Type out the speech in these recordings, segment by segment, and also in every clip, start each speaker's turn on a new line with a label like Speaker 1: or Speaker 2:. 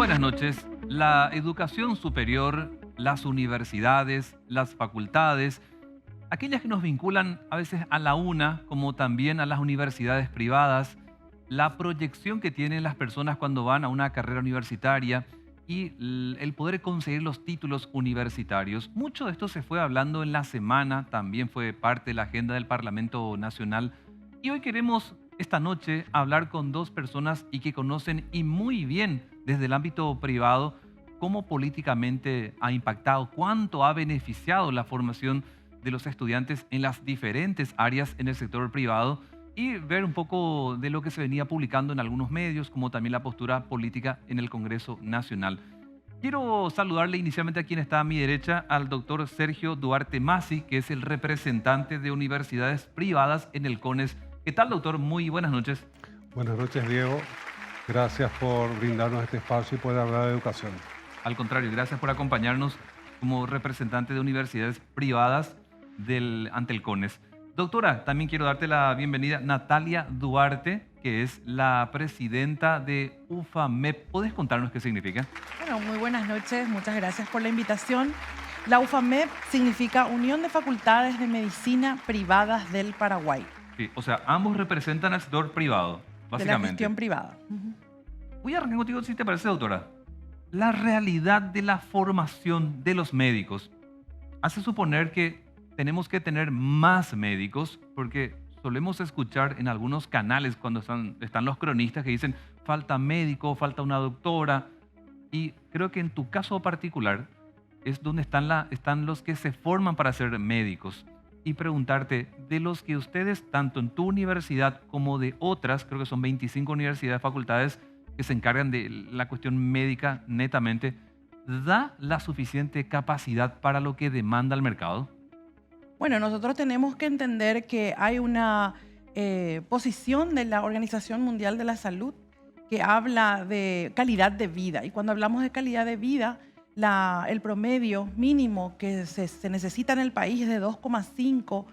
Speaker 1: buenas noches. La educación superior, las universidades, las facultades, aquellas que nos vinculan a veces a la UNA, como también a las universidades privadas, la proyección que tienen las personas cuando van a una carrera universitaria y el poder conseguir los títulos universitarios. Mucho de esto se fue hablando en la semana, también fue parte de la agenda del Parlamento Nacional. Y hoy queremos esta noche hablar con dos personas y que conocen y muy bien desde el ámbito privado cómo políticamente ha impactado, cuánto ha beneficiado la formación de los estudiantes en las diferentes áreas en el sector privado y ver un poco de lo que se venía publicando en algunos medios, como también la postura política en el Congreso Nacional. Quiero saludarle inicialmente a quien está a mi derecha, al doctor Sergio Duarte Masi, que es el representante de universidades privadas en el CONES. ¿Qué tal, doctor? Muy buenas noches.
Speaker 2: Buenas noches, Diego. Gracias por brindarnos este espacio y poder hablar de educación.
Speaker 1: Al contrario, gracias por acompañarnos como representante de universidades privadas ante el CONES. Doctora, también quiero darte la bienvenida, Natalia Duarte, que es la presidenta de UFAMEP. ¿Puedes contarnos qué significa?
Speaker 3: Bueno, muy buenas noches, muchas gracias por la invitación. La UFAMEP significa Unión de Facultades de Medicina Privadas del Paraguay.
Speaker 1: Sí, o sea, ambos representan al sector privado, básicamente.
Speaker 3: De la gestión privada.
Speaker 1: Voy a arrancar contigo, si te parece, doctora. La realidad de la formación de los médicos hace suponer que tenemos que tener más médicos, porque solemos escuchar en algunos canales cuando están los cronistas que dicen falta médico, falta una doctora, y creo que en tu caso particular es donde están los que se forman para ser médicos. Y preguntarte, de los que ustedes, tanto en tu universidad como de otras, creo que son 25 universidades, facultades, que se encargan de la cuestión médica netamente, ¿da la suficiente capacidad para lo que demanda el mercado?
Speaker 3: Bueno, nosotros tenemos que entender que hay una posición de la Organización Mundial de la Salud que habla de calidad de vida. Y cuando hablamos de calidad de vida, el promedio mínimo que se necesita en el país es de 2,5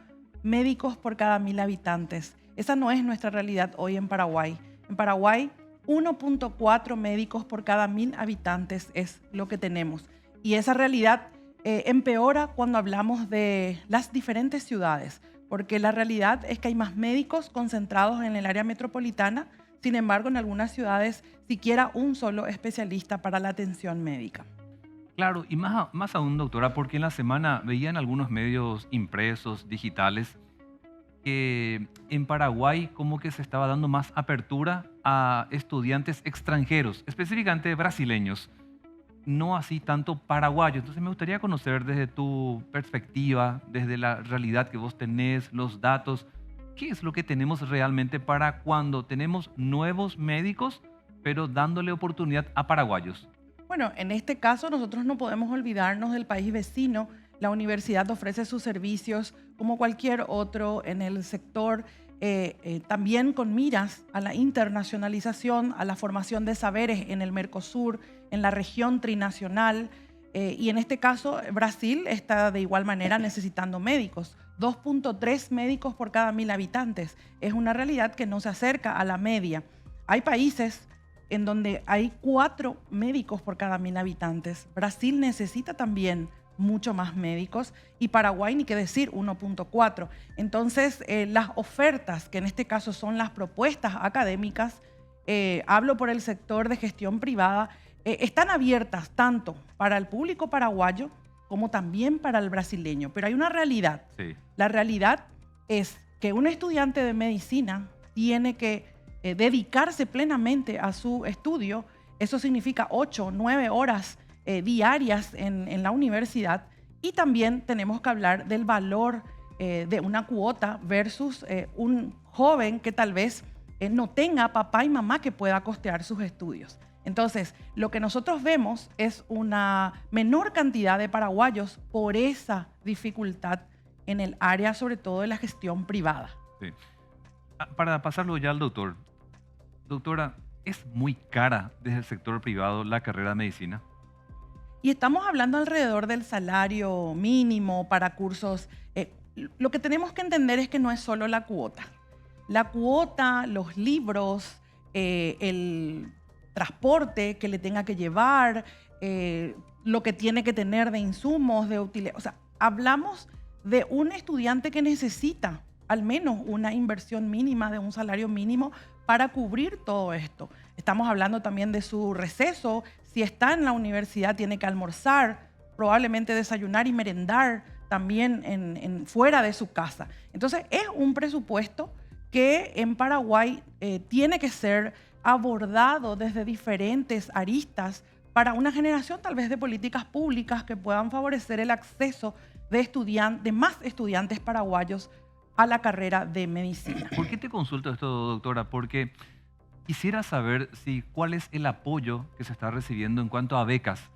Speaker 3: médicos por cada 1.000 habitantes. Esa no es nuestra realidad hoy en Paraguay. En Paraguay, 1,4 médicos por cada 1.000 habitantes es lo que tenemos. Y esa realidad empeora cuando hablamos de las diferentes ciudades, porque la realidad es que hay más médicos concentrados en el área metropolitana. Sin embargo, en algunas ciudades, siquiera un solo especialista para la atención médica.
Speaker 1: Claro, y más aún, doctora, porque en la semana veía en algunos medios impresos, digitales, que en Paraguay como que se estaba dando más apertura a estudiantes extranjeros, específicamente brasileños, no así tanto paraguayos. Entonces me gustaría conocer desde tu perspectiva, desde la realidad que vos tenés, los datos, ¿qué es lo que tenemos realmente para cuando tenemos nuevos médicos, pero dándole oportunidad a paraguayos?
Speaker 3: Bueno, en este caso nosotros no podemos olvidarnos del país vecino. La universidad ofrece sus servicios como cualquier otro en el sector, también con miras a la internacionalización, a la formación de saberes en el Mercosur, en la región trinacional. Y en este caso, Brasil está de igual manera necesitando médicos. 2,3 médicos por cada 1.000 habitantes. Es una realidad que no se acerca a la media. Hay países en donde hay 4 médicos por cada 1.000 habitantes. Brasil necesita también mucho más médicos y Paraguay, ni qué decir, 1,4. Entonces, las ofertas, que en este caso son las propuestas académicas, hablo por el sector de gestión privada, están abiertas tanto para el público paraguayo como también para el brasileño. Pero hay una realidad.
Speaker 1: Sí.
Speaker 3: La realidad es que un estudiante de medicina tiene que dedicarse plenamente a su estudio. Eso significa 8 o 9 horas diarias en la universidad. Y también tenemos que hablar del valor de una cuota versus un joven que tal vez no tenga papá y mamá que pueda costear sus estudios. Entonces, lo que nosotros vemos es una menor cantidad de paraguayos por esa dificultad en el área, sobre todo de la gestión privada.
Speaker 1: Sí. Para pasarlo ya al doctor. Doctora, ¿es muy cara desde el sector privado la carrera de medicina?
Speaker 3: Y estamos hablando alrededor del salario mínimo para cursos. Lo que tenemos que entender es que no es solo la cuota. La cuota, los libros, transporte que le tenga que llevar, lo que tiene que tener de insumos, de utilidad. O sea, hablamos de un estudiante que necesita al menos una inversión mínima de un salario mínimo para cubrir todo esto. Estamos hablando también de su receso. Si está en la universidad, tiene que almorzar, probablemente desayunar y merendar también fuera de su casa. Entonces, es un presupuesto que en Paraguay tiene que ser abordado desde diferentes aristas para una generación tal vez de políticas públicas que puedan favorecer el acceso de más estudiantes paraguayos a la carrera de medicina.
Speaker 1: ¿Por qué te consulto esto, doctora? Porque quisiera saber cuál es el apoyo que se está recibiendo en cuanto a becas.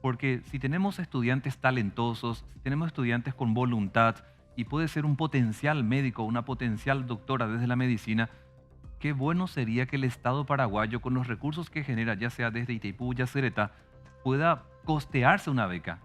Speaker 1: Porque si tenemos estudiantes talentosos, si tenemos estudiantes con voluntad y puede ser un potencial médico, una potencial doctora desde la medicina, qué bueno sería que el Estado paraguayo, con los recursos que genera, ya sea desde Itaipú, Yacyretá, pueda costearse una beca.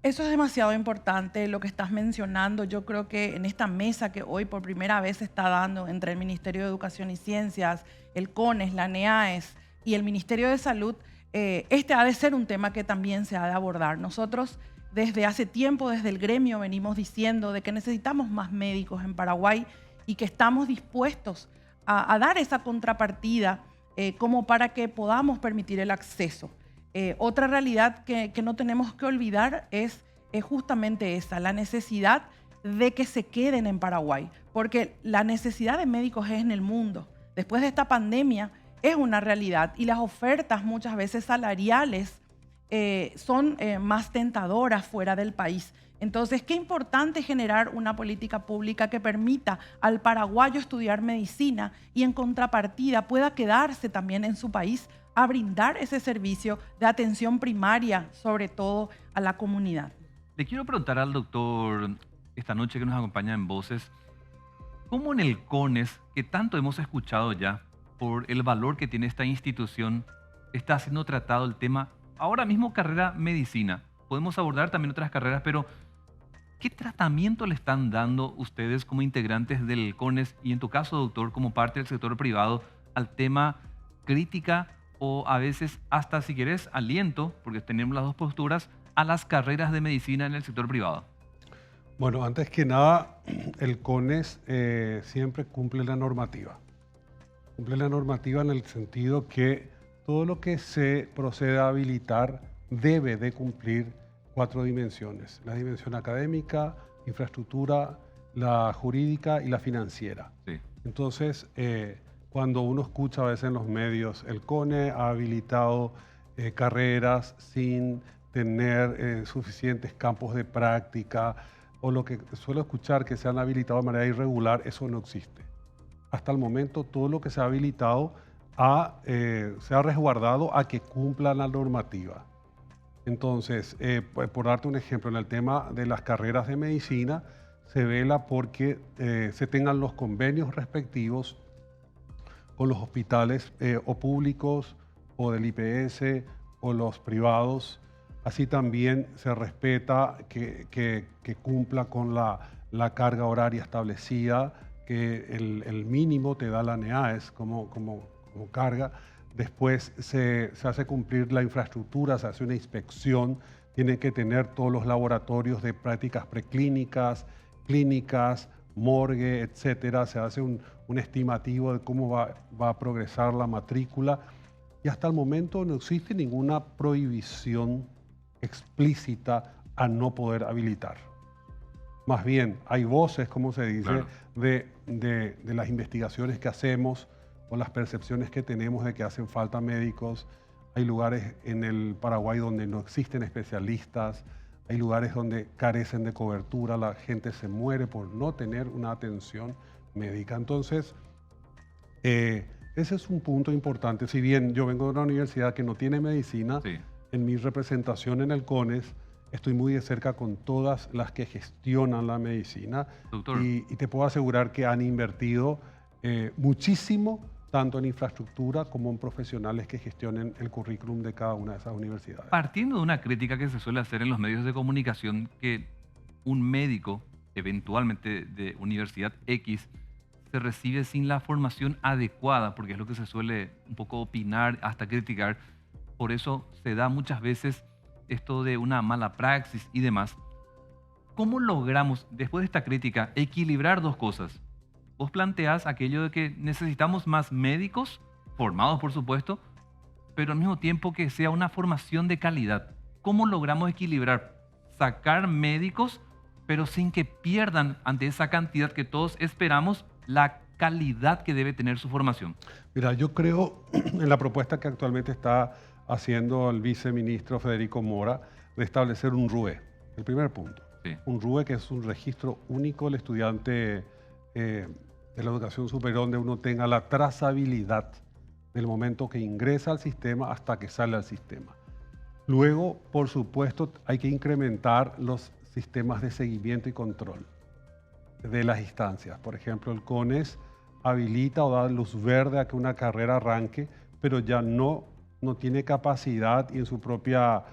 Speaker 3: Eso es demasiado importante lo que estás mencionando. Yo creo que en esta mesa que hoy por primera vez se está dando entre el Ministerio de Educación y Ciencias, el CONES, la NEAES y el Ministerio de Salud, este ha de ser un tema que también se ha de abordar. Nosotros desde hace tiempo, desde el gremio, venimos diciendo de que necesitamos más médicos en Paraguay y que estamos dispuestos a dar esa contrapartida como para que podamos permitir el acceso. Otra realidad que no tenemos que olvidar es justamente esa, la necesidad de que se queden en Paraguay, porque la necesidad de médicos es en el mundo. Después de esta pandemia es una realidad y las ofertas muchas veces salariales son más tentadoras fuera del país. Entonces, qué importante generar una política pública que permita al paraguayo estudiar medicina y en contrapartida pueda quedarse también en su país a brindar ese servicio de atención primaria, sobre todo a la comunidad.
Speaker 1: Le quiero preguntar al doctor esta noche que nos acompaña en Voces, ¿cómo en el CONES, que tanto hemos escuchado ya por el valor que tiene esta institución, está siendo tratado el tema, ahora mismo carrera medicina? Podemos abordar también otras carreras, pero ¿qué tratamiento le están dando ustedes como integrantes del CONES y en tu caso, doctor, como parte del sector privado, al tema crítica o a veces hasta, si quieres, aliento, porque tenemos las dos posturas, a las carreras de medicina en el sector privado?
Speaker 2: Bueno, antes que nada, el CONES siempre cumple la normativa. Cumple la normativa en el sentido que todo lo que se procede a habilitar debe de cumplir 4 dimensiones: la dimensión académica, infraestructura, la jurídica y la financiera.
Speaker 1: Sí.
Speaker 2: Entonces, cuando uno escucha a veces en los medios, el CONE ha habilitado carreras sin tener suficientes campos de práctica, o lo que suelo escuchar que se han habilitado de manera irregular, eso no existe. Hasta el momento, todo lo que se ha habilitado se ha resguardado a que cumpla la normativa. Entonces, por darte un ejemplo, en el tema de las carreras de medicina, se vela porque se tengan los convenios respectivos con los hospitales o públicos o del IPS o los privados. Así también se respeta que cumpla con la carga horaria establecida, que el mínimo te da la NEAES como carga. Después se hace cumplir la infraestructura, se hace una inspección, tienen que tener todos los laboratorios de prácticas preclínicas, clínicas, morgue, etcétera. Se hace un estimativo de cómo va a progresar la matrícula y hasta el momento no existe ninguna prohibición explícita a no poder habilitar. Más bien, hay voces, como se dice,
Speaker 1: claro,
Speaker 2: de las investigaciones que hacemos o las percepciones que tenemos de que hacen falta médicos. Hay lugares en el Paraguay donde no existen especialistas, hay lugares donde carecen de cobertura, la gente se muere por no tener una atención médica. Entonces, ese es un punto importante. Si bien yo vengo de una universidad que no tiene medicina,
Speaker 1: sí,
Speaker 2: en mi representación en el CONES estoy muy de cerca con todas las que gestionan la medicina.
Speaker 1: doctor.
Speaker 2: Y te puedo asegurar que han invertido muchísimo, tanto en infraestructura como en profesionales que gestionen el currículum de cada una de esas universidades.
Speaker 1: Partiendo de una crítica que se suele hacer en los medios de comunicación, que un médico, eventualmente de Universidad X, se recibe sin la formación adecuada, porque es lo que se suele un poco opinar, hasta criticar. Por eso se da muchas veces esto de una mala praxis y demás. ¿Cómo logramos, después de esta crítica, equilibrar dos cosas? Vos planteás aquello de que necesitamos más médicos, formados por supuesto, pero al mismo tiempo que sea una formación de calidad. ¿Cómo logramos equilibrar? Sacar médicos, pero sin que pierdan ante esa cantidad que todos esperamos, la calidad que debe tener su formación.
Speaker 2: Mira, yo creo en la propuesta que actualmente está haciendo el viceministro Federico Mora de establecer un RUE, el primer punto.
Speaker 1: Sí.
Speaker 2: Un RUE que es un registro único del estudiante de la educación superior, donde uno tenga la trazabilidad del momento que ingresa al sistema hasta que sale al sistema. Luego, por supuesto, hay que incrementar los sistemas de seguimiento y control de las instancias. Por ejemplo, el CONES habilita o da luz verde a que una carrera arranque, pero ya no tiene capacidad y en su propia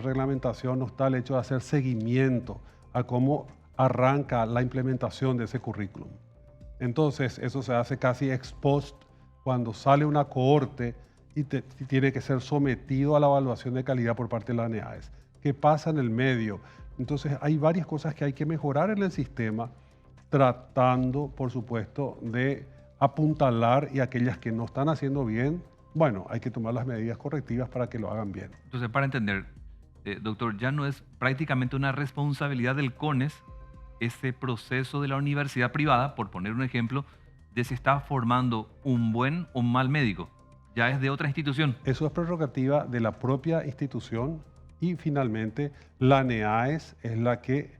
Speaker 2: reglamentación no está el hecho de hacer seguimiento a cómo arranca la implementación de ese currículum. Entonces, eso se hace casi ex post cuando sale una cohorte y tiene que ser sometido a la evaluación de calidad por parte de la ANEAES. ¿Qué pasa en el medio? Entonces, hay varias cosas que hay que mejorar en el sistema, tratando, por supuesto, de apuntalar y aquellas que no están haciendo bien, bueno, hay que tomar las medidas correctivas para que lo hagan bien.
Speaker 1: Entonces, para entender, doctor, ya no es prácticamente una responsabilidad del CONES ese proceso de la universidad privada, por poner un ejemplo, de si está formando un buen o un mal médico. Ya es de otra institución.
Speaker 2: Eso es prerrogativa de la propia institución y finalmente la ANEAES es la que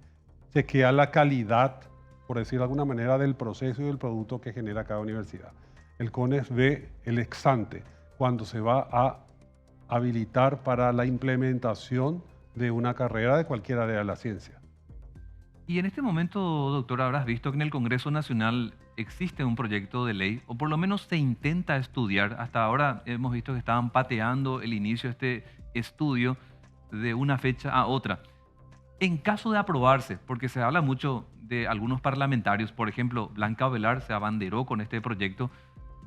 Speaker 2: chequea la calidad, por decir de alguna manera, del proceso y del producto que genera cada universidad. El CONES ve el ex ante, cuando se va a habilitar para la implementación de una carrera de cualquier área de la ciencia.
Speaker 1: Y en este momento, doctor, habrás visto que en el Congreso Nacional existe un proyecto de ley, o por lo menos se intenta estudiar. Hasta ahora hemos visto que estaban pateando el inicio de este estudio de una fecha a otra. En caso de aprobarse, porque se habla mucho de algunos parlamentarios, por ejemplo, Blanca Ovelar se abanderó con este proyecto,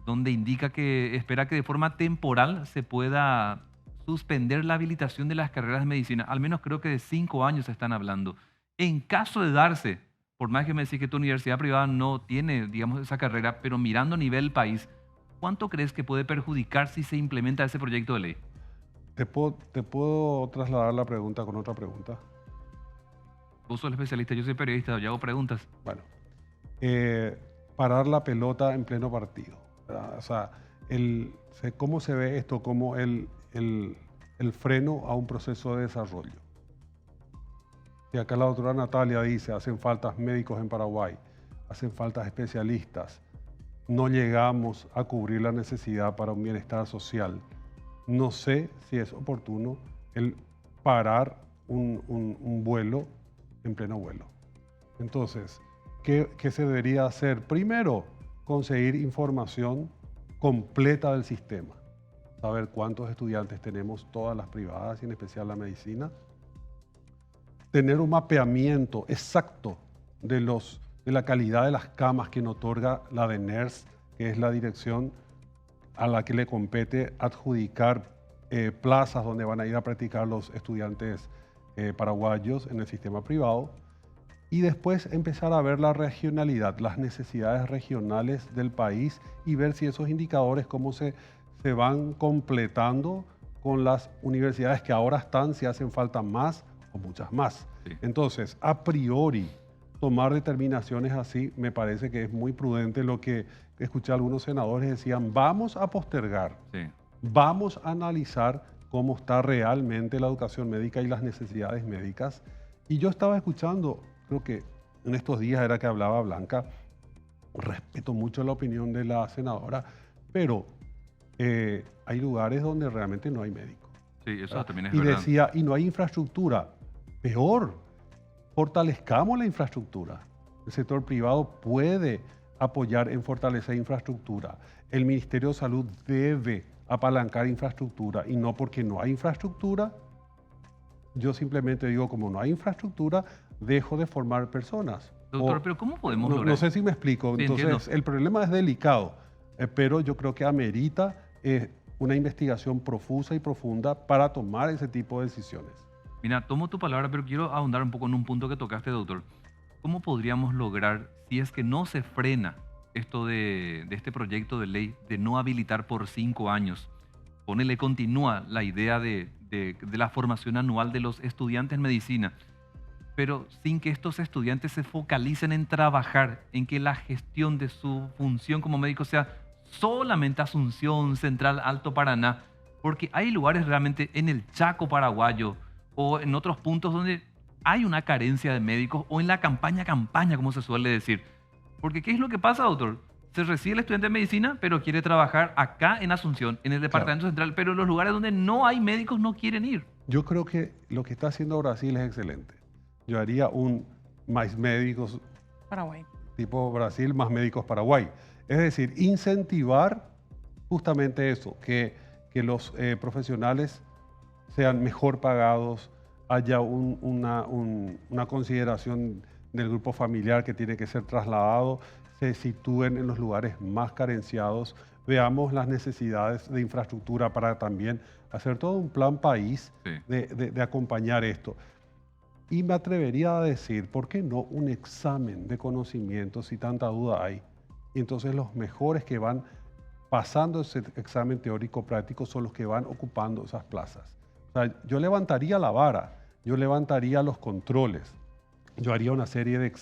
Speaker 1: donde indica que espera que de forma temporal se pueda suspender la habilitación de las carreras de medicina. Al menos creo que de 5 años se están hablando. En caso de darse, por más que me decís que tu universidad privada no tiene, digamos, esa carrera, pero mirando a nivel país, ¿cuánto crees que puede perjudicar si se implementa ese proyecto de ley?
Speaker 2: ¿Te puedo trasladar la pregunta con otra pregunta?
Speaker 1: Vos sos el especialista, yo soy periodista, yo hago preguntas.
Speaker 2: Bueno, parar la pelota en pleno partido, ¿verdad? O sea, ¿cómo se ve esto como el freno a un proceso de desarrollo? Y acá la doctora Natalia dice, hacen faltas médicos en Paraguay, hacen faltas especialistas, no llegamos a cubrir la necesidad para un bienestar social. No sé si es oportuno el parar un vuelo en pleno vuelo. Entonces, ¿qué se debería hacer? Primero, conseguir información completa del sistema, saber cuántos estudiantes tenemos, todas las privadas y en especial la medicina, tener un mapeamiento exacto de la calidad de las camas que nos otorga la DENERS, que es la dirección a la que le compete adjudicar plazas donde van a ir a practicar los estudiantes paraguayos en el sistema privado, y después empezar a ver la regionalidad, las necesidades regionales del país y ver si esos indicadores, cómo se van completando con las universidades que ahora están, si hacen falta más o muchas más.
Speaker 1: Sí.
Speaker 2: Entonces, a priori, tomar determinaciones así me parece que es muy prudente. Lo que escuché a algunos senadores decían, vamos a postergar,
Speaker 1: Sí.
Speaker 2: vamos a analizar cómo está realmente la educación médica y las necesidades médicas. Y yo estaba escuchando, creo que en estos días era que hablaba Blanca, respeto mucho la opinión de la senadora, pero hay lugares donde realmente no hay médicos.
Speaker 1: Sí, eso también es
Speaker 2: Y
Speaker 1: verdad.
Speaker 2: decía, y no hay infraestructura. Peor, fortalezcamos la infraestructura. El sector privado puede apoyar en fortalecer infraestructura. El Ministerio de Salud debe apalancar infraestructura, y no porque no hay infraestructura. Yo simplemente digo, como no hay infraestructura, dejo de formar personas.
Speaker 1: Doctor,
Speaker 2: O-
Speaker 1: pero ¿cómo podemos
Speaker 2: no,
Speaker 1: lograr?
Speaker 2: no sé si me explico.
Speaker 1: Sí,
Speaker 2: Entonces,
Speaker 1: entiendo.
Speaker 2: el problema es delicado, pero yo creo que amerita una investigación profusa y profunda para tomar ese tipo de decisiones.
Speaker 1: Mira, tomo tu palabra, pero quiero ahondar un poco en un punto que tocaste, doctor. ¿Cómo podríamos lograr, si es que no se frena esto de este proyecto de ley de no habilitar por 5 años? Ponele, continúa la idea de la formación anual de los estudiantes en medicina, pero sin que estos estudiantes se focalicen en trabajar, en que la gestión de su función como médico sea solamente Asunción, Central, Alto Paraná, porque hay lugares realmente en el Chaco paraguayo o en otros puntos donde hay una carencia de médicos o en la campaña, como se suele decir. Porque ¿qué es lo que pasa, doctor? Se recibe el estudiante de medicina, pero quiere trabajar acá en Asunción, en el
Speaker 2: Claro.
Speaker 1: departamento central, pero en los lugares donde no hay médicos no quieren ir.
Speaker 2: Yo creo que lo que está haciendo Brasil es excelente. Yo haría un más médicos
Speaker 3: Paraguay.
Speaker 2: tipo Brasil, más médicos Paraguay. Es decir, incentivar justamente eso, que los profesionales sean mejor pagados, haya una consideración del grupo familiar que tiene que ser trasladado, se sitúen en los lugares más carenciados, veamos las necesidades de infraestructura para también hacer todo un plan país
Speaker 1: Sí.
Speaker 2: de acompañar esto. Y me atrevería a decir, ¿por qué no un examen de conocimientos si tanta duda hay? Y entonces los mejores que van pasando ese examen teórico práctico son los que van ocupando esas plazas. O sea, yo levantaría la vara, yo levantaría los controles, yo haría una serie de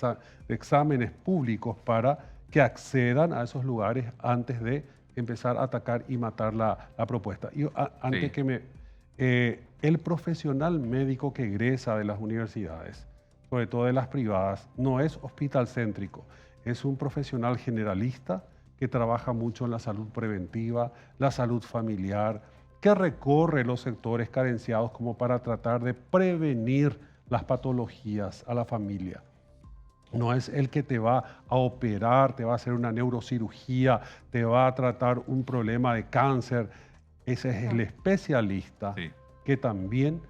Speaker 2: exámenes públicos para que accedan a esos lugares antes de empezar a atacar y matar la propuesta. Y antes
Speaker 1: Sí.
Speaker 2: que el profesional médico que egresa de las universidades, sobre todo de las privadas, no es hospital céntrico, es un profesional generalista que trabaja mucho en la salud preventiva, la salud familiar, que recorre los sectores carenciados como para tratar de prevenir las patologías a la familia. No es el que te va a operar, te va a hacer una neurocirugía, te va a tratar un problema de cáncer. Ese es el especialista
Speaker 1: Sí.
Speaker 2: que también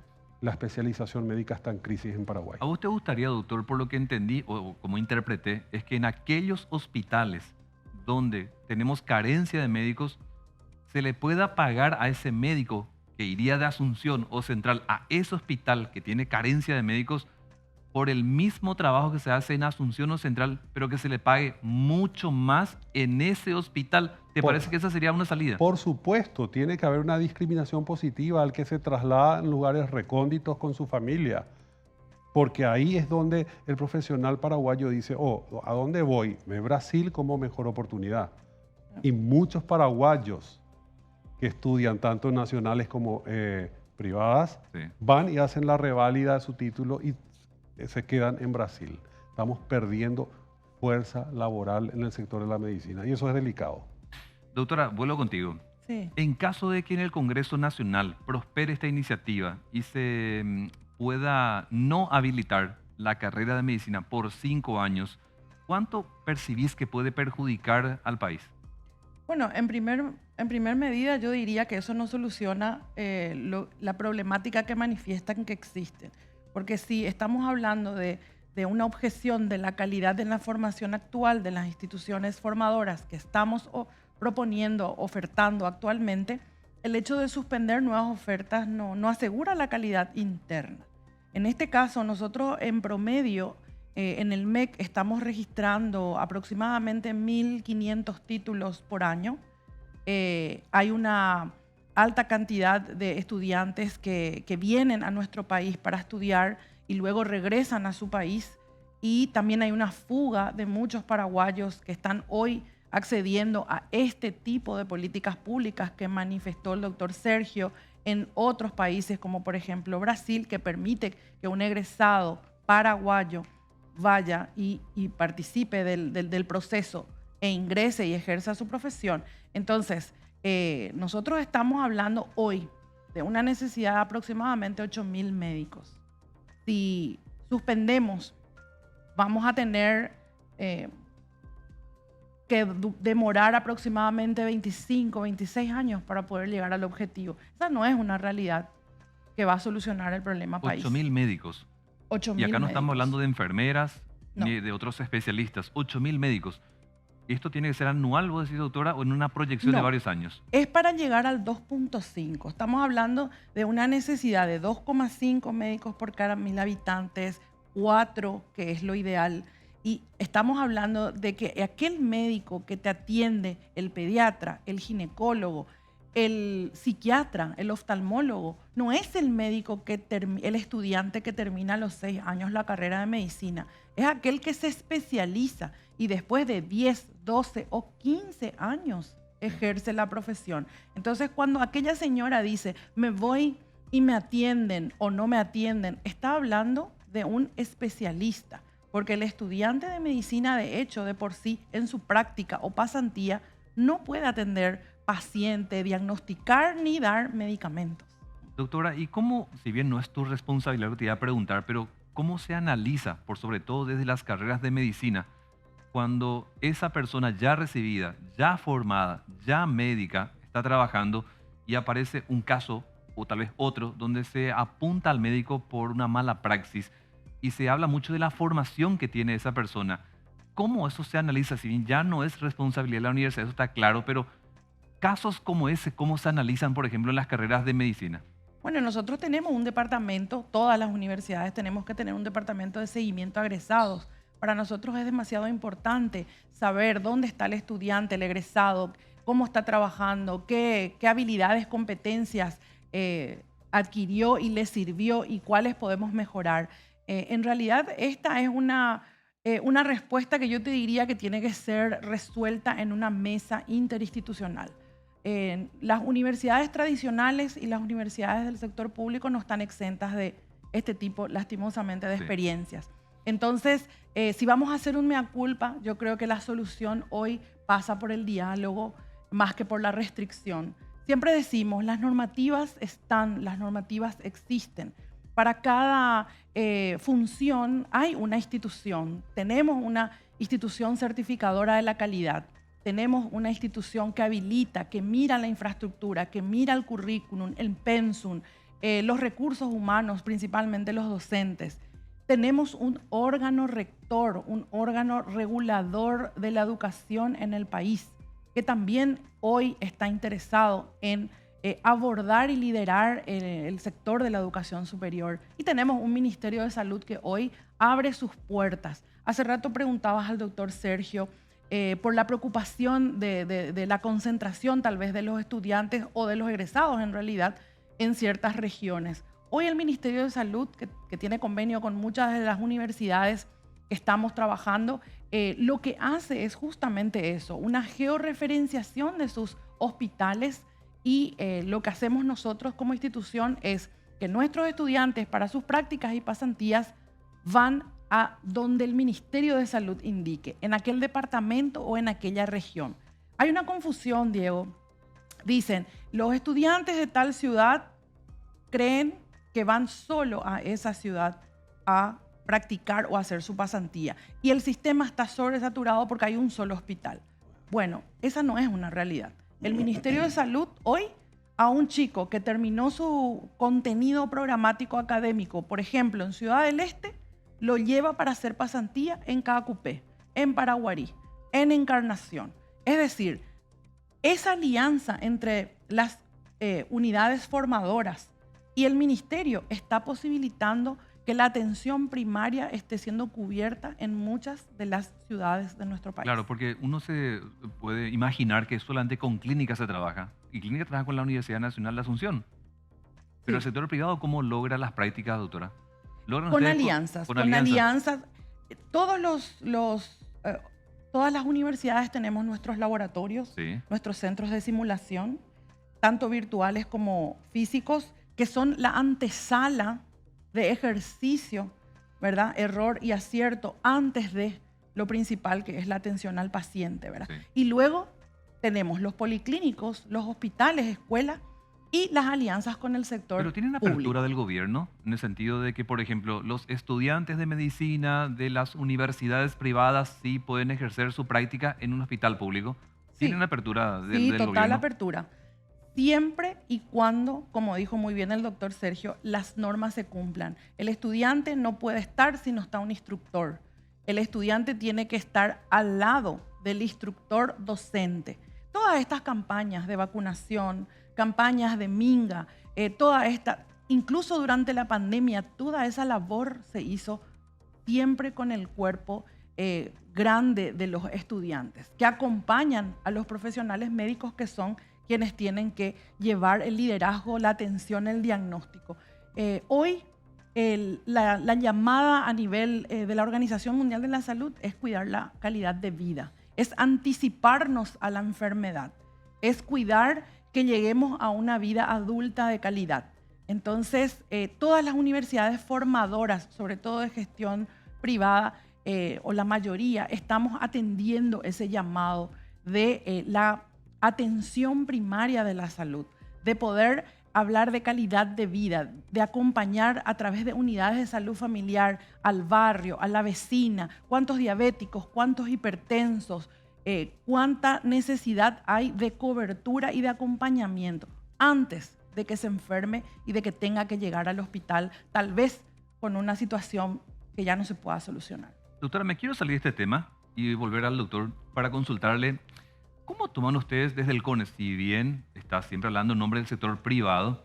Speaker 2: la especialización médica está en crisis en Paraguay.
Speaker 1: ¿A vos te gustaría, doctor, por lo que entendí o como interpreté, es que en aquellos hospitales donde tenemos carencia de médicos, se le pueda pagar a ese médico que iría de Asunción o Central a ese hospital que tiene carencia de médicos por el mismo trabajo que se hace en Asunción o Central, pero que se le pague mucho más en ese hospital? ¿Te
Speaker 2: Por-
Speaker 1: parece que esa sería una salida?
Speaker 2: Por supuesto, tiene que haber una discriminación positiva al que se traslada en lugares recónditos con su familia, porque ahí es donde el profesional paraguayo dice, oh, ¿a dónde voy? Ve Brasil como mejor oportunidad. Y muchos paraguayos que estudian tanto nacionales como privadas
Speaker 1: Sí.
Speaker 2: van y hacen la reválida de su título y se quedan en Brasil. Estamos perdiendo fuerza laboral en el sector de la medicina y eso es delicado.
Speaker 1: Doctora, vuelvo contigo.
Speaker 3: Sí.
Speaker 1: En caso de que en el Congreso Nacional prospere esta iniciativa y se pueda no habilitar la carrera de medicina por 5 años, ¿cuánto percibís que puede perjudicar al país?
Speaker 3: Bueno, en primer medida yo diría que eso no soluciona la problemática que manifiestan que existe. Porque si estamos hablando de una objeción de la calidad de la formación actual de las instituciones formadoras que estamos proponiendo, ofertando actualmente, el hecho de suspender nuevas ofertas no asegura la calidad interna. En este caso, nosotros en promedio en el MEC estamos registrando aproximadamente 1.500 títulos por año. Hay una alta cantidad de estudiantes que vienen a nuestro país para estudiar y luego regresan a su país. Y también hay una fuga de muchos paraguayos que están hoy accediendo a este tipo de políticas públicas que manifestó el doctor Sergio en otros países, como por ejemplo Brasil, que permite que un egresado paraguayo vaya y participe del proceso e ingrese y ejerza su profesión. Entonces, nosotros estamos hablando hoy de una necesidad de aproximadamente 8.000 médicos. Si suspendemos, vamos a tener que demorar aproximadamente 25, 26 años para poder llegar al objetivo. Esa no es una realidad que va a solucionar el problema país.
Speaker 1: 8.000 médicos.
Speaker 3: 8.000
Speaker 1: Y acá no estamos
Speaker 3: médicos.
Speaker 1: hablando de enfermeras,
Speaker 3: No.
Speaker 1: ni de otros especialistas. 8.000 médicos. ¿Esto tiene que ser anual, vos decís, doctora, o en una proyección de
Speaker 3: No.
Speaker 1: varios años?
Speaker 3: Es para llegar al 2.5. Estamos hablando de una necesidad de 2,5 médicos por cada 1.000 habitantes, 4, que es lo ideal. Y estamos hablando de que aquel médico que te atiende, el pediatra, el ginecólogo, el psiquiatra, el oftalmólogo, no es el médico el estudiante que termina a los 6 años la carrera de medicina. Es aquel que se especializa y después de 10, 12 o 15 años ejerce la profesión. Entonces, cuando aquella señora dice, me voy y me atienden o no me atienden, está hablando de un especialista, porque el estudiante de medicina, de hecho, de por sí, en su práctica o pasantía, no puede atender paciente, diagnosticar ni dar medicamentos.
Speaker 1: Doctora, ¿y cómo, si bien no es tu responsabilidad, lo que te iba a preguntar, pero cómo se analiza, por sobre todo desde las carreras de medicina, cuando esa persona ya recibida, ya formada, ya médica, está trabajando y aparece un caso o tal vez otro donde se apunta al médico por una mala praxis y se habla mucho de la formación que tiene esa persona? ¿Cómo eso se analiza? Si bien ya no es responsabilidad de la universidad, eso está claro, pero casos como ese, ¿cómo se analizan, por ejemplo, en las carreras de medicina?
Speaker 3: Bueno, nosotros tenemos un departamento, todas las universidades tenemos que tener un departamento de seguimiento a egresados. Para nosotros es demasiado importante saber dónde está el estudiante, el egresado, cómo está trabajando, qué habilidades, competencias adquirió y le sirvió y cuáles podemos mejorar. En realidad, esta es una respuesta que yo te diría que tiene que ser resuelta en una mesa interinstitucional. Las universidades tradicionales y las universidades del sector público no están exentas de este tipo, lastimosamente, de experiencias. Entonces, si vamos a hacer un mea culpa, yo creo que la solución hoy pasa por el diálogo más que por la restricción. Siempre decimos, las normativas están, las normativas existen. Para cada función hay una institución. Tenemos una institución certificadora de la calidad. Tenemos una institución que habilita, que mira la infraestructura, que mira el currículum, el pensum, los recursos humanos, principalmente los docentes. Tenemos un órgano rector, un órgano regulador de la educación en el país, que también hoy está interesado en abordar y liderar el sector de la educación superior. Y tenemos un Ministerio de Salud que hoy abre sus puertas. Hace rato preguntabas al doctor Sergio por la preocupación de la concentración tal vez de los estudiantes o de los egresados en realidad en ciertas regiones. Hoy el Ministerio de Salud, que tiene convenio con muchas de las universidades que estamos trabajando, lo que hace es justamente eso, una georreferenciación de sus hospitales y lo que hacemos nosotros como institución es que nuestros estudiantes para sus prácticas y pasantías van a donde el Ministerio de Salud indique, en aquel departamento o en aquella región. Hay una confusión, Diego. Dicen, los estudiantes de tal ciudad creen que van solo a esa ciudad a practicar o a hacer su pasantía. Y el sistema está sobresaturado porque hay un solo hospital. Bueno, esa no es una realidad. El Ministerio de Salud hoy a un chico que terminó su contenido programático académico, por ejemplo, en Ciudad del Este, lo lleva para hacer pasantía en Caacupé, en Paraguarí, en Encarnación. Es decir, esa alianza entre las unidades formadoras y el ministerio está posibilitando que la atención primaria esté siendo cubierta en muchas de las ciudades de nuestro país.
Speaker 1: Claro, porque uno se puede imaginar que solamente con clínicas se trabaja. Y clínica trabaja con la Universidad Nacional de Asunción. Pero el sector privado, ¿cómo logra las prácticas, doctora?
Speaker 3: Con alianzas. Con alianzas. Todas las universidades tenemos nuestros laboratorios,
Speaker 1: sí,
Speaker 3: nuestros centros de simulación, tanto virtuales como físicos, que son la antesala de ejercicio, ¿verdad? Error y acierto antes de lo principal, que es la atención al paciente, ¿verdad?
Speaker 1: Sí.
Speaker 3: Y luego tenemos los policlínicos, los hospitales, escuelas y las alianzas con el sector
Speaker 1: Pero tienen
Speaker 3: público.
Speaker 1: apertura del gobierno, en el sentido de que, por ejemplo, los estudiantes de medicina de las universidades privadas sí pueden ejercer su práctica en un hospital público. ¿Tienen apertura del
Speaker 3: Sí,
Speaker 1: gobierno?
Speaker 3: total apertura. Siempre y cuando, como dijo muy bien el doctor Sergio, las normas se cumplan. El estudiante no puede estar si no está un instructor. El estudiante tiene que estar al lado del instructor docente. Todas estas campañas de vacunación, campañas de minga, incluso durante la pandemia, toda esa labor se hizo siempre con el cuerpo grande de los estudiantes, que acompañan a los profesionales médicos que son quienes tienen que llevar el liderazgo, la atención, el diagnóstico. Hoy la llamada a nivel de la Organización Mundial de la Salud es cuidar la calidad de vida, es anticiparnos a la enfermedad, es cuidar que lleguemos a una vida adulta de calidad. Entonces, todas las universidades formadoras, sobre todo de gestión privada, o la mayoría, estamos atendiendo ese llamado de la atención primaria de la salud, de poder hablar de calidad de vida, de acompañar a través de unidades de salud familiar al barrio, a la vecina, cuántos diabéticos, cuántos hipertensos, cuánta necesidad hay de cobertura y de acompañamiento antes de que se enferme y de que tenga que llegar al hospital, tal vez con una situación que ya no se pueda solucionar.
Speaker 1: Doctora, me quiero salir de este tema y volver al doctor para consultarle. ¿Cómo toman ustedes desde el CONES, si bien está siempre hablando en nombre del sector privado,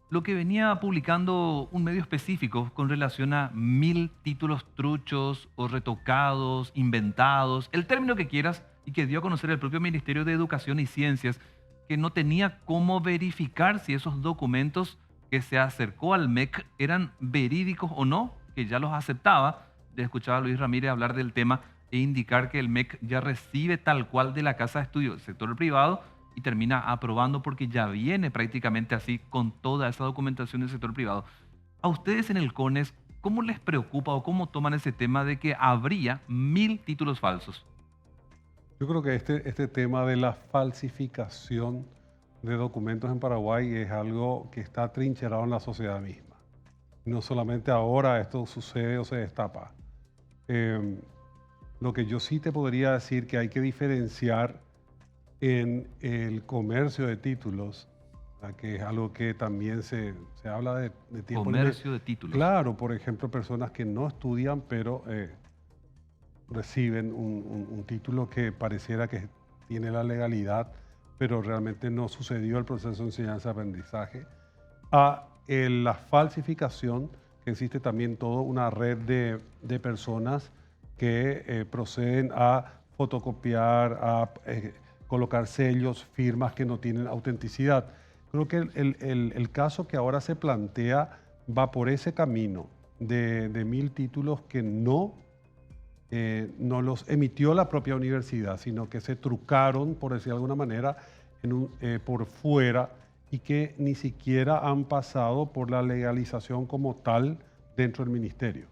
Speaker 1: lo que venía publicando un medio específico con relación a 1000 títulos truchos o retocados, inventados, el término que quieras, y que dio a conocer el propio Ministerio de Educación y Ciencias, que no tenía cómo verificar si esos documentos que se acercó al MEC eran verídicos o no, que ya los aceptaba? De escuchar a Luis Ramírez hablar del tema e indicar que el MEC ya recibe tal cual de la casa de estudio del sector privado y termina aprobando porque ya viene prácticamente así con toda esa documentación del sector privado. A ustedes en el CONES, ¿cómo les preocupa o cómo toman ese tema de que habría 1000 títulos falsos?
Speaker 2: Yo creo que este tema de la falsificación de documentos en Paraguay es algo que está trincherado en la sociedad misma. No solamente ahora esto sucede o se destapa. Lo que yo sí te podría decir que hay que diferenciar en el comercio de títulos, que es algo que también se habla de tiempo.
Speaker 1: Comercio de títulos.
Speaker 2: Claro, por ejemplo, personas que no estudian, pero reciben un título que pareciera que tiene la legalidad, pero realmente no sucedió el proceso de enseñanza-aprendizaje. A la falsificación, que existe también toda una red de personas que proceden a fotocopiar, a colocar sellos, firmas que no tienen autenticidad. Creo que el caso que ahora se plantea va por ese camino de 1000 títulos que no los emitió la propia universidad, sino que se trucaron, por decir de alguna manera, por fuera y que ni siquiera han pasado por la legalización como tal dentro del ministerio.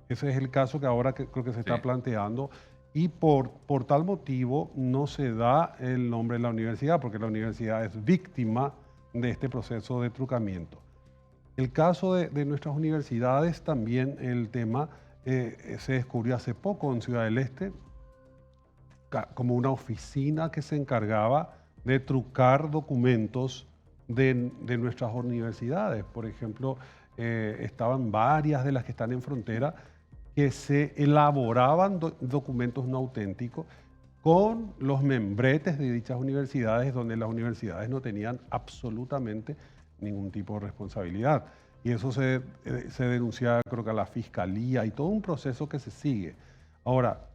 Speaker 2: Ese es el caso que ahora creo que se está planteando y por tal motivo no se da el nombre de la universidad, porque la universidad es víctima de este proceso de trucamiento. El caso de nuestras universidades también, el tema se descubrió hace poco en Ciudad del Este como una oficina que se encargaba de trucar documentos de nuestras universidades. Por ejemplo, estaban varias de las que están en frontera que se elaboraban documentos no auténticos con los membretes de dichas universidades, donde las universidades no tenían absolutamente ningún tipo de responsabilidad. Y eso se denunciaba, creo que a la Fiscalía y todo un proceso que se sigue. Ahora,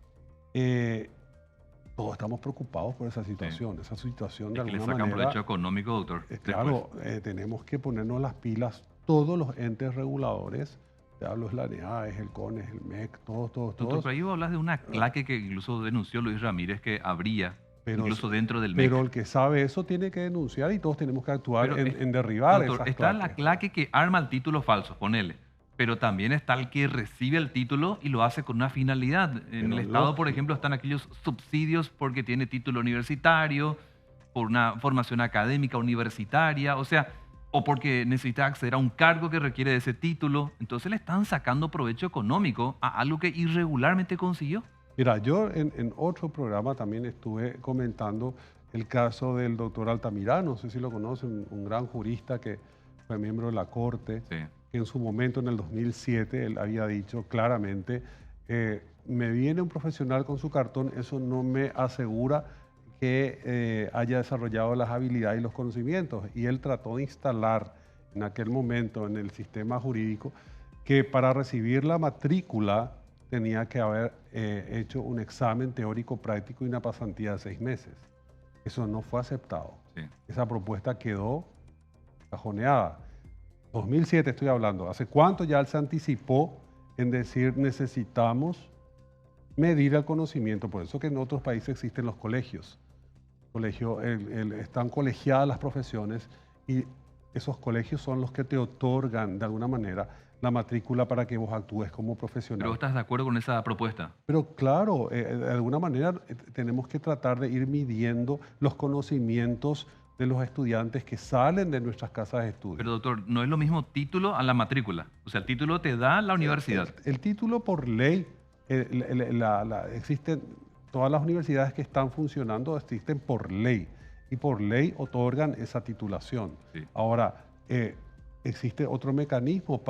Speaker 2: todos estamos preocupados por esa situación. Esa situación de alguna manera...
Speaker 1: le sacan provecho económico, doctor.
Speaker 2: Claro, tenemos que ponernos las pilas todos los entes reguladores. Te hablo es la NEAES, el CONES, el MEC, todos.
Speaker 1: Doctor, pero ahí vos hablas de una claque que incluso denunció Luis Ramírez que habría incluso dentro del MEC.
Speaker 2: Pero el que sabe eso tiene que denunciar y todos tenemos que actuar en derribar
Speaker 1: doctor,
Speaker 2: esas
Speaker 1: está
Speaker 2: claques.
Speaker 1: La claque que arma el título falso, ponele. Pero también está el que recibe el título y lo hace con una finalidad. En el Estado, por ejemplo, están aquellos subsidios porque tiene título universitario, por una formación académica universitaria, o porque necesita acceder a un cargo que requiere de ese título. Entonces le están sacando provecho económico a algo que irregularmente consiguió.
Speaker 2: Mira, yo en otro programa también estuve comentando el caso del doctor Altamirano, no sé si lo conocen, un gran jurista que fue miembro de la Corte, que en su momento, en el 2007, él había dicho claramente me viene un profesional con su cartón, eso no me asegura que haya desarrollado las habilidades y los conocimientos. Y él trató de instalar en aquel momento en el sistema jurídico que para recibir la matrícula tenía que haber hecho un examen teórico práctico y una pasantía de 6 meses. Eso no fue aceptado.
Speaker 1: Sí.
Speaker 2: Esa propuesta quedó cajoneada. 2007 estoy hablando. ¿Hace cuánto ya él se anticipó en decir necesitamos medir el conocimiento? Por eso que en otros países existen los colegios. Están colegiadas las profesiones y esos colegios son los que te otorgan de alguna manera la matrícula para que vos actúes como profesional.
Speaker 1: ¿Pero estás de acuerdo con esa propuesta?
Speaker 2: Pero claro, de alguna manera tenemos que tratar de ir midiendo los conocimientos de los estudiantes que salen de nuestras casas de estudio.
Speaker 1: Pero doctor, no es lo mismo título a la matrícula. O sea, el título te da la universidad.
Speaker 2: El título por ley, existen todas las universidades que están funcionando, existen por ley. Y por ley otorgan esa titulación.
Speaker 1: Sí.
Speaker 2: Ahora, existe otro mecanismo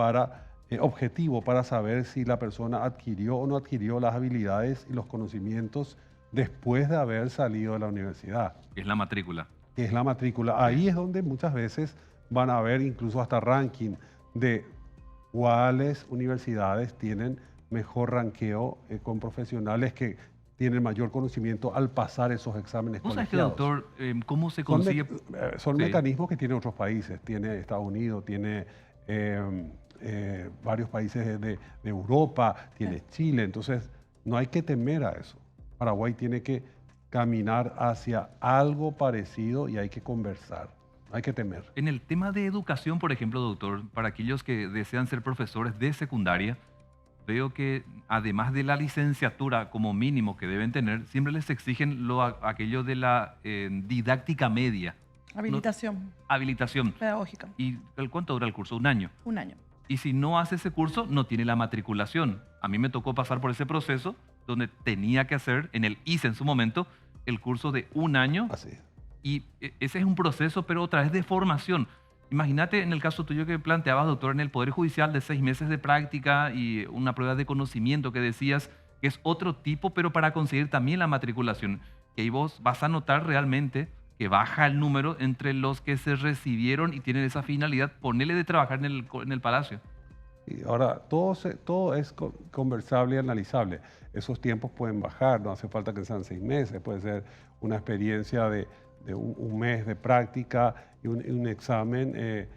Speaker 2: objetivo para saber si la persona adquirió o no adquirió las habilidades y los conocimientos después de haber salido de la universidad.
Speaker 1: Es la matrícula.
Speaker 2: Que es la matrícula. Ahí es donde muchas veces van a haber incluso hasta ranking de cuáles universidades tienen mejor ranqueo con profesionales que tienen mayor conocimiento al pasar esos exámenes
Speaker 1: ¿Vos sabés
Speaker 2: colegiados.
Speaker 1: que, doctor, cómo se consigue?
Speaker 2: Son
Speaker 1: Sí.
Speaker 2: mecanismos que tienen otros países. Tiene Estados Unidos, tiene varios países de Europa, tiene Chile. Entonces, no hay que temer a eso. Paraguay tiene que caminar hacia algo parecido y hay que conversar. No hay que temer.
Speaker 1: En el tema de educación, por ejemplo, doctor, para aquellos que desean ser profesores de secundaria, veo que además de la licenciatura como mínimo que deben tener, siempre les exigen aquello de la didáctica media.
Speaker 3: Habilitación
Speaker 1: Habilitación.
Speaker 3: pedagógica.
Speaker 1: ¿Y cuánto dura el curso? 1 año.
Speaker 3: 1 año.
Speaker 1: Y si no hace ese curso, no tiene la matriculación. A mí me tocó pasar por ese proceso donde tenía que hacer, en el ICE en su momento, el curso de 1 año.
Speaker 2: Así.
Speaker 1: Y ese es un proceso, pero otra vez de formación. Imagínate en el caso tuyo que planteabas, doctor, en el Poder Judicial de 6 meses de práctica y una prueba de conocimiento que decías que es otro tipo, pero para conseguir también la matriculación. Y ahí vos vas a notar realmente que baja el número entre los que se recibieron y tienen esa finalidad, ponerle de trabajar en el palacio.
Speaker 2: Y ahora, todo es conversable y analizable. Esos tiempos pueden bajar, no hace falta que sean 6 meses, puede ser una experiencia de un mes de práctica y un examen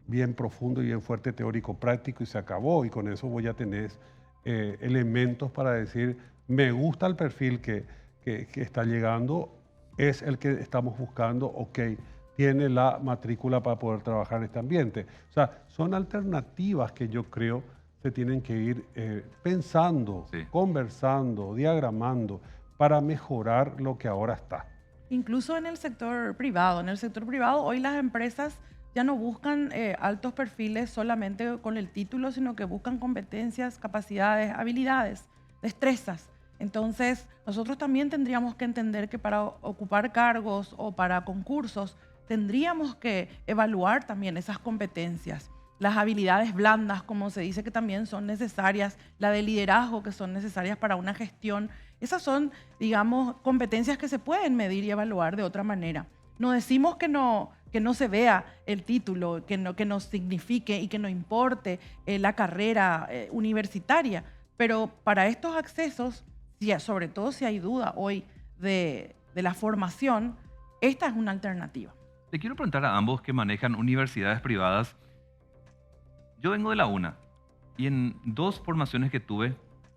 Speaker 2: bien profundo y bien fuerte teórico práctico y se acabó. Y con eso vos ya tenés elementos para decir, me gusta el perfil que está llegando, es el que estamos buscando, ok, tiene la matrícula para poder trabajar en este ambiente. O sea, son alternativas que yo creo se tienen que ir pensando,
Speaker 1: Sí.
Speaker 2: conversando, diagramando para mejorar lo que ahora está.
Speaker 3: Incluso en el sector privado. En el sector privado hoy las empresas ya no buscan altos perfiles solamente con el título, sino que buscan competencias, capacidades, habilidades, destrezas. Entonces, nosotros también tendríamos que entender que para ocupar cargos o para concursos, tendríamos que evaluar también esas competencias. Las habilidades blandas, como se dice, que también son necesarias, la de liderazgo, que son necesarias para una gestión. Esas son, digamos, competencias que se pueden medir y evaluar de otra manera. No decimos que no se vea el título, que no signifique y que no importe la carrera universitaria, pero para estos accesos, sobre todo si hay duda hoy de la formación, esta es una alternativa.
Speaker 1: Le quiero preguntar a ambos que manejan universidades privadas. Yo vengo de la UNA y en 2 formaciones que tuve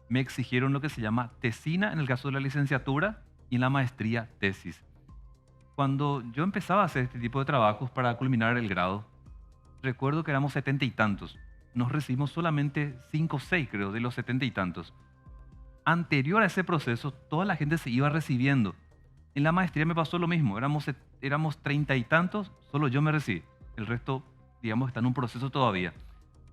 Speaker 1: me exigieron lo que se llama tesina en el caso de la licenciatura y en la maestría tesis. Cuando yo empezaba a hacer este tipo de trabajos para culminar el grado, recuerdo que éramos 70 y tantos. Nos recibimos solamente 5 o 6, creo, de los 70 y tantos. Anterior a ese proceso, toda la gente se iba recibiendo. En la maestría me pasó lo mismo. Éramos 30 y tantos, solo yo me recibí. El resto, digamos, está en un proceso todavía.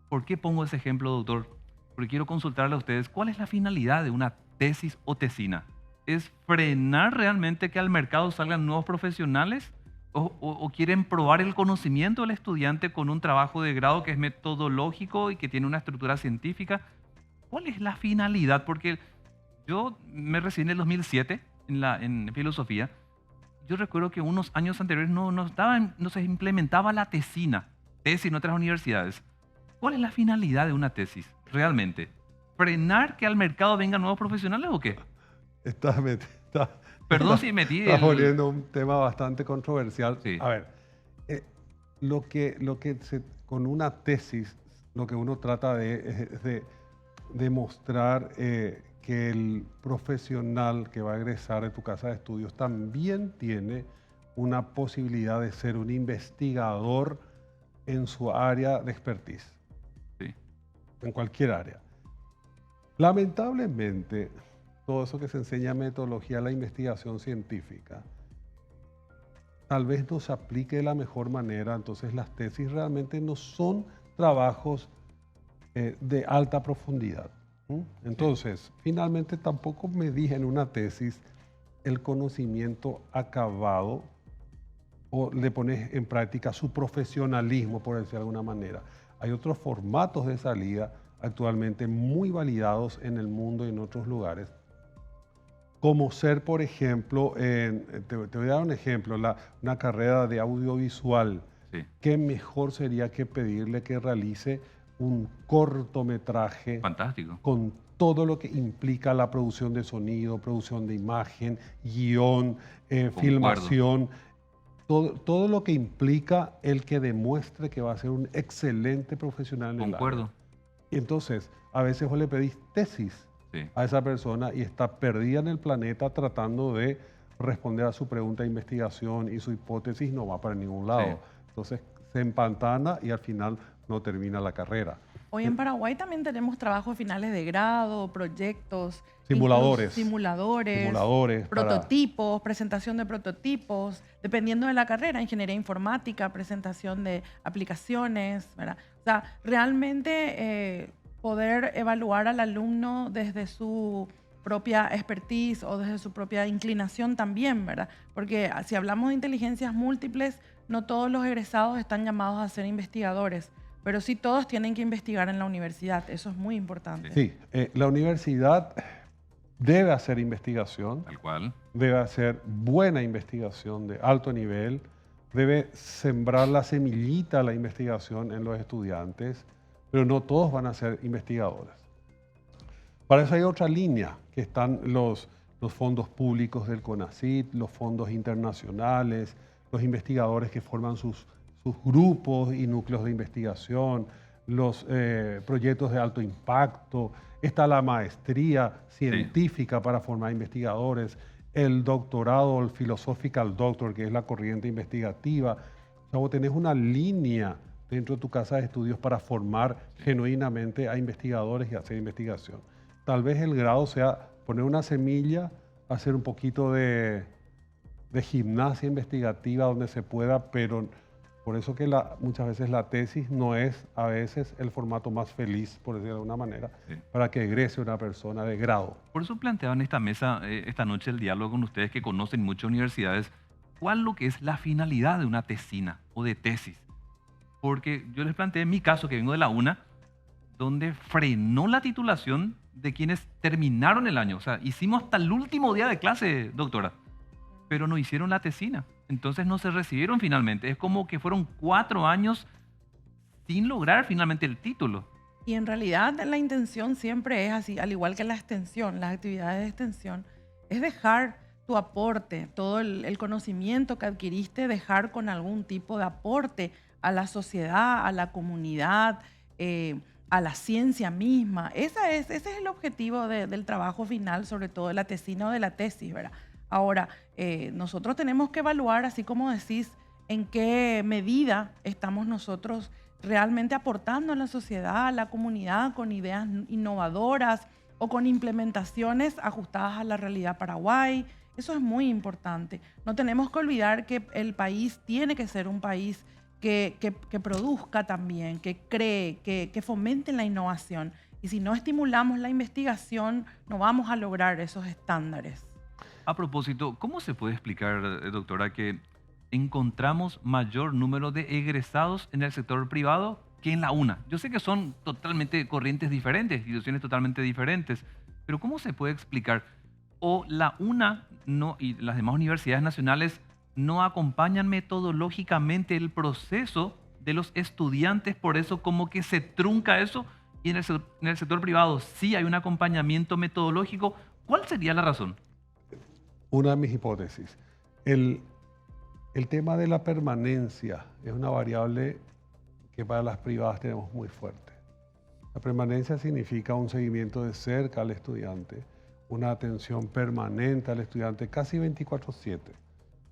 Speaker 1: ¿Por qué pongo ese ejemplo, doctor? Porque quiero consultarle a ustedes cuál es la finalidad de una tesis o tesina. ¿Es frenar realmente que al mercado salgan nuevos profesionales? ¿O quieren probar el conocimiento del estudiante con un trabajo de grado que es metodológico y que tiene una estructura científica? ¿Cuál es la finalidad? Porque Yo me recibí en el 2007 en filosofía. Yo recuerdo que unos años anteriores no se implementaba la tesis en otras universidades. ¿Cuál es la finalidad de una tesis realmente? ¿Frenar que al mercado vengan nuevos profesionales o qué? Perdón si metí
Speaker 2: Estás poniendo un tema bastante controversial.
Speaker 1: Sí.
Speaker 2: A ver, con una tesis, lo que uno trata es de demostrar que el profesional que va a egresar de tu casa de estudios también tiene una posibilidad de ser un investigador en su área de expertise,
Speaker 1: Sí.
Speaker 2: en cualquier área. Lamentablemente, todo eso que se enseña en metodología de la investigación científica, tal vez no se aplique de la mejor manera, entonces las tesis realmente no son trabajos de alta profundidad. Entonces, finalmente tampoco me dije en una tesis el conocimiento acabado o le pones en práctica su profesionalismo, por decir de alguna manera. Hay otros formatos de salida actualmente muy validados en el mundo y en otros lugares, como ser, por ejemplo, te voy a dar un ejemplo, una carrera de audiovisual.
Speaker 1: Sí.
Speaker 2: ¿Qué mejor sería que pedirle que realice un cortometraje
Speaker 1: Fantástico.
Speaker 2: con todo lo que implica la producción de sonido, producción de imagen, guión, filmación, todo lo que implica el que demuestre que va a ser un excelente profesional en el área?
Speaker 1: Concuerdo.
Speaker 2: Entonces, a veces vos le pedís tesis a esa persona y está perdida en el planeta tratando de responder a su pregunta de investigación y su hipótesis no va para ningún lado.
Speaker 1: Sí.
Speaker 2: Entonces, se empantana y al final no termina la carrera.
Speaker 3: Hoy en Paraguay también tenemos trabajos finales de grado, proyectos,
Speaker 2: Simuladores.
Speaker 3: Simuladores, prototipos, presentación de prototipos, dependiendo de la carrera, ingeniería informática, presentación de aplicaciones, ¿verdad? O sea, realmente poder evaluar al alumno desde su propia expertise o desde su propia inclinación también, ¿verdad? Porque si hablamos de inteligencias múltiples, no todos los egresados están llamados a ser investigadores, pero sí todos tienen que investigar en la universidad. Eso es muy importante.
Speaker 2: Sí, la universidad debe hacer investigación.
Speaker 1: Tal cual.
Speaker 2: Debe hacer buena investigación de alto nivel. Debe sembrar la semillita de la investigación en los estudiantes, pero no todos van a ser investigadores. Para eso hay otra línea, que están los fondos públicos del CONACYT, los fondos internacionales, los investigadores que forman sus grupos y núcleos de investigación, los proyectos de alto impacto, está la maestría científica para formar investigadores, el doctorado, el philosophical doctor, que es la corriente investigativa. O sea, vos tenés una línea dentro de tu casa de estudios para formar genuinamente a investigadores y hacer investigación. Tal vez el grado sea poner una semilla, hacer un poquito de gimnasia investigativa donde se pueda, pero por eso que muchas veces la tesis no es a veces el formato más feliz, por decirlo de alguna manera, para que egrese una persona de grado.
Speaker 1: Por eso planteaba en esta mesa esta noche el diálogo con ustedes que conocen muchas universidades, ¿cuál lo que es la finalidad de una tesina o de tesis? Porque yo les planteé en mi caso, que vengo de la UNA, donde frenó la titulación de quienes terminaron el año. O sea, hicimos hasta el último día de clase, doctora, pero no hicieron la tesina. Entonces no se recibieron finalmente. Es como que fueron 4 años sin lograr finalmente el título.
Speaker 3: Y en realidad la intención siempre es así, al igual que la extensión, las actividades de extensión, es dejar tu aporte, todo el conocimiento que adquiriste, dejar con algún tipo de aporte a la sociedad, a la comunidad, a la ciencia misma. Ese es el objetivo del trabajo final, sobre todo de la tesina o de la tesis, ¿verdad? Ahora, nosotros tenemos que evaluar, así como decís, en qué medida estamos nosotros realmente aportando a la sociedad, a la comunidad, con ideas innovadoras o con implementaciones ajustadas a la realidad Paraguay. Eso es muy importante. No tenemos que olvidar que el país tiene que ser un país que produzca también, que cree, que fomente la innovación. Y si no estimulamos la investigación, no vamos a lograr esos estándares.
Speaker 1: A propósito, ¿cómo se puede explicar, doctora, que encontramos mayor número de egresados en el sector privado que en la UNA? Yo sé que son totalmente corrientes diferentes, instituciones totalmente diferentes, Pero ¿cómo se puede explicar? O la UNA no, y las demás universidades nacionales no acompañan metodológicamente el proceso de los estudiantes, por eso como que se trunca eso, y en el sector privado sí hay un acompañamiento metodológico. ¿Cuál sería la razón?
Speaker 2: Una de mis hipótesis. El, el tema de la permanencia es una variable que para las privadas tenemos muy fuerte. La permanencia significa un seguimiento de cerca al estudiante, una atención permanente al estudiante casi 24/7.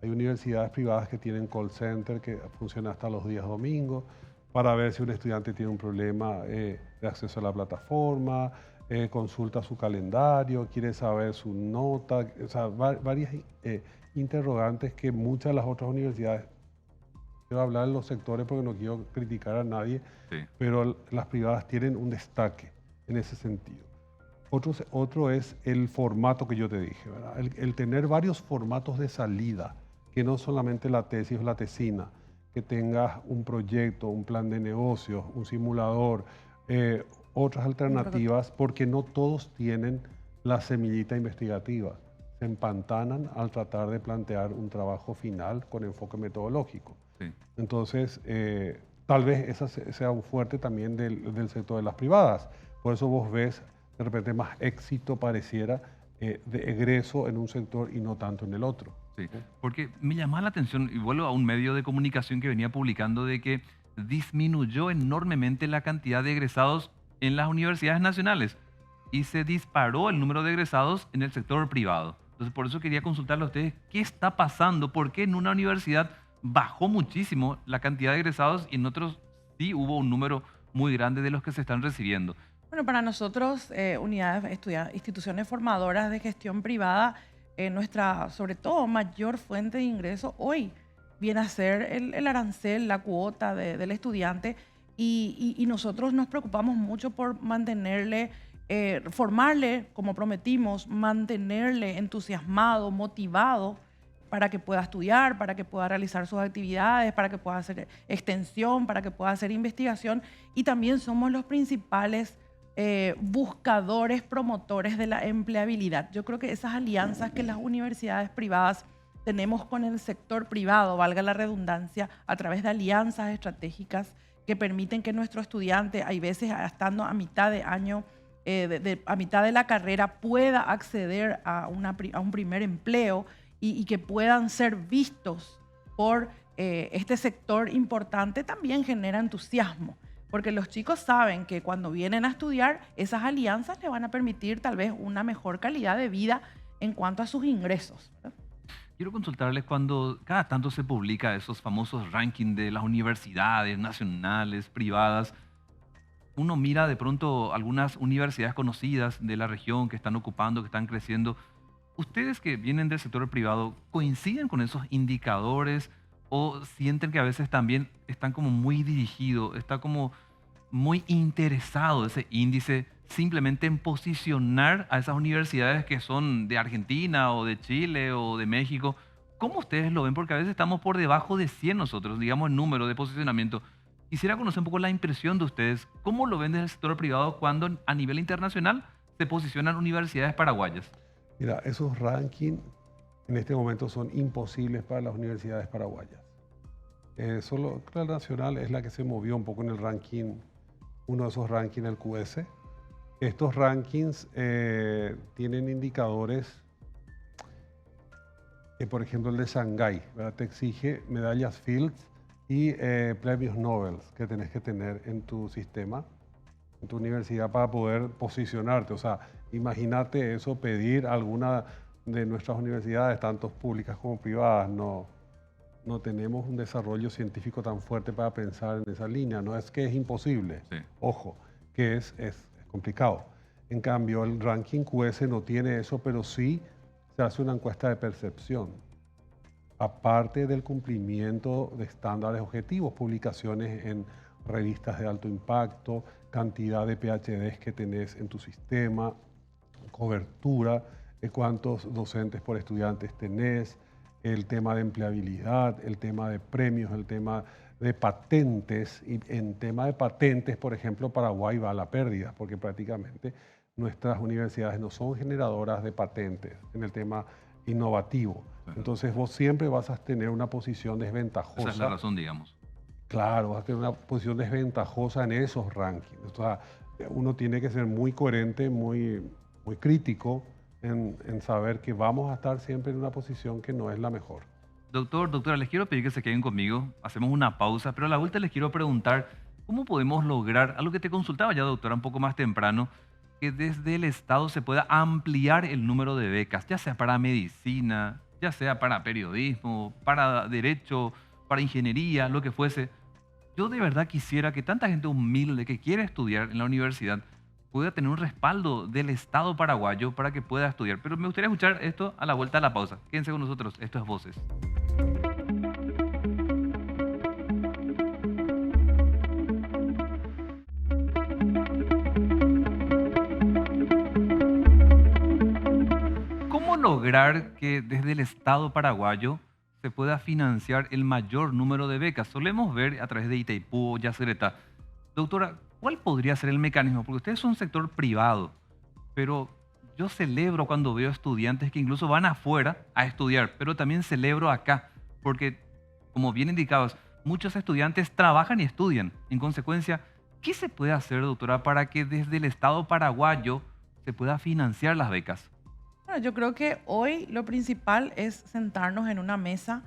Speaker 2: Hay universidades privadas que tienen call center que funciona hasta los días domingos para ver si un estudiante tiene un problema de acceso a la plataforma, consulta su calendario, quiere saber su nota, o sea, varias interrogantes que muchas de las otras universidades, quiero hablar de los sectores porque no quiero criticar a nadie,
Speaker 1: Sí,
Speaker 2: pero las privadas tienen un destaque en ese sentido. Otro es el formato que yo te dije, ¿verdad? El tener varios formatos de salida, que no solamente la tesis o la tesina, que tengas un proyecto, un plan de negocios, un simulador, otras alternativas, porque no todos tienen la semillita investigativa. Se empantanan al tratar de plantear un trabajo final con enfoque metodológico.
Speaker 1: sí.
Speaker 2: Entonces, tal vez esa sea un fuerte también del sector de las privadas. Por eso vos ves de repente más éxito pareciera de egreso en un sector y no tanto en el otro.
Speaker 1: Sí, porque me llamaba la atención, y vuelvo a un medio de comunicación que venía publicando, de que disminuyó enormemente la cantidad de egresados en las universidades nacionales y se disparó el número de egresados en el sector privado. Entonces, por eso quería consultarle a ustedes qué está pasando, por qué en una universidad bajó muchísimo la cantidad de egresados y en otros sí hubo un número muy grande de los que se están recibiendo.
Speaker 3: Bueno, para nosotros, instituciones formadoras de gestión privada, nuestra, sobre todo, mayor fuente de ingreso hoy viene a ser el arancel, la cuota del estudiante, y nosotros nos preocupamos mucho por mantenerle, formarle, como prometimos, mantenerle entusiasmado, motivado para que pueda estudiar, para que pueda realizar sus actividades, para que pueda hacer extensión, para que pueda hacer investigación, y también somos los principales buscadores, promotores de la empleabilidad. Yo creo que esas alianzas que las universidades privadas tenemos con el sector privado, valga la redundancia, a través de alianzas estratégicas que permiten que nuestro estudiante, hay veces estando a mitad de año, a mitad de la carrera, pueda acceder a un primer empleo y que puedan ser vistos por este sector importante, también genera entusiasmo. Porque los chicos saben que cuando vienen a estudiar, esas alianzas les van a permitir tal vez una mejor calidad de vida en cuanto a sus ingresos, ¿verdad?
Speaker 1: Quiero consultarles cuando cada tanto se publica esos famosos rankings de las universidades nacionales, privadas. Uno mira de pronto algunas universidades conocidas de la región que están ocupando, que están creciendo. ¿Ustedes que vienen del sector privado coinciden con esos indicadores o sienten que a veces también están como muy dirigidos, está como muy interesado ese índice simplemente en posicionar a esas universidades que son de Argentina o de Chile o de México? ¿Cómo ustedes lo ven? Porque a veces estamos por debajo de 100 nosotros, digamos, en número de posicionamiento. Quisiera conocer un poco la impresión de ustedes. ¿Cómo lo ven desde el sector privado cuando a nivel internacional se posicionan universidades paraguayas?
Speaker 2: Mira, esos rankings en este momento son imposibles para las universidades paraguayas. Solo la nacional es la que se movió un poco en el ranking, uno de esos rankings, el QS. Estos rankings tienen indicadores, por ejemplo el de Shanghái, ¿verdad? Te exige medallas Fields y premios Nobel que tenés que tener en tu sistema, en tu universidad para poder posicionarte. O sea, imagínate eso, pedir a alguna de nuestras universidades, tanto públicas como privadas, no tenemos un desarrollo científico tan fuerte para pensar en esa línea. No es que es imposible,
Speaker 1: Sí.
Speaker 2: ojo, que es complicado. En cambio, el ranking QS no tiene eso, pero sí se hace una encuesta de percepción. Aparte del cumplimiento de estándares objetivos, publicaciones en revistas de alto impacto, cantidad de PhDs que tenés en tu sistema, cobertura, cuántos docentes por estudiantes tenés, el tema de empleabilidad, el tema de premios, el tema de patentes. Y en tema de patentes, por ejemplo, Paraguay va a la pérdida, porque prácticamente nuestras universidades no son generadoras de patentes en el tema innovativo. Entonces vos siempre vas a tener una posición desventajosa.
Speaker 1: Esa es la razón, digamos.
Speaker 2: Claro, vas a tener una posición desventajosa en esos rankings. O sea, uno tiene que ser muy coherente, muy crítico en saber que vamos a estar siempre en una posición que no es la mejor.
Speaker 1: Doctor, doctora, les quiero pedir que se queden conmigo. Hacemos una pausa, pero a la vuelta les quiero preguntar cómo podemos lograr, algo que te consultaba ya, doctora, un poco más temprano, que desde el Estado se pueda ampliar el número de becas, ya sea para medicina, ya sea para periodismo, para derecho, para ingeniería, lo que fuese. Yo de verdad quisiera que tanta gente humilde que quiere estudiar en la universidad pueda tener un respaldo del Estado paraguayo para que pueda estudiar. Pero me gustaría escuchar esto a la vuelta de la pausa. Quédense con nosotros, esto es Voces. ¿Cómo lograr que desde el Estado paraguayo se pueda financiar el mayor número de becas? Solemos ver a través de Itaipú o Yacyretá. Doctora, ¿cuál podría ser el mecanismo? Porque ustedes son un sector privado, pero yo celebro cuando veo estudiantes que incluso van afuera a estudiar, pero también celebro acá, porque, como bien indicados, muchos estudiantes trabajan y estudian. En consecuencia, ¿qué se puede hacer, doctora, para que desde el Estado paraguayo se pueda financiar las becas?
Speaker 3: Bueno, yo creo que hoy lo principal es sentarnos en una mesa,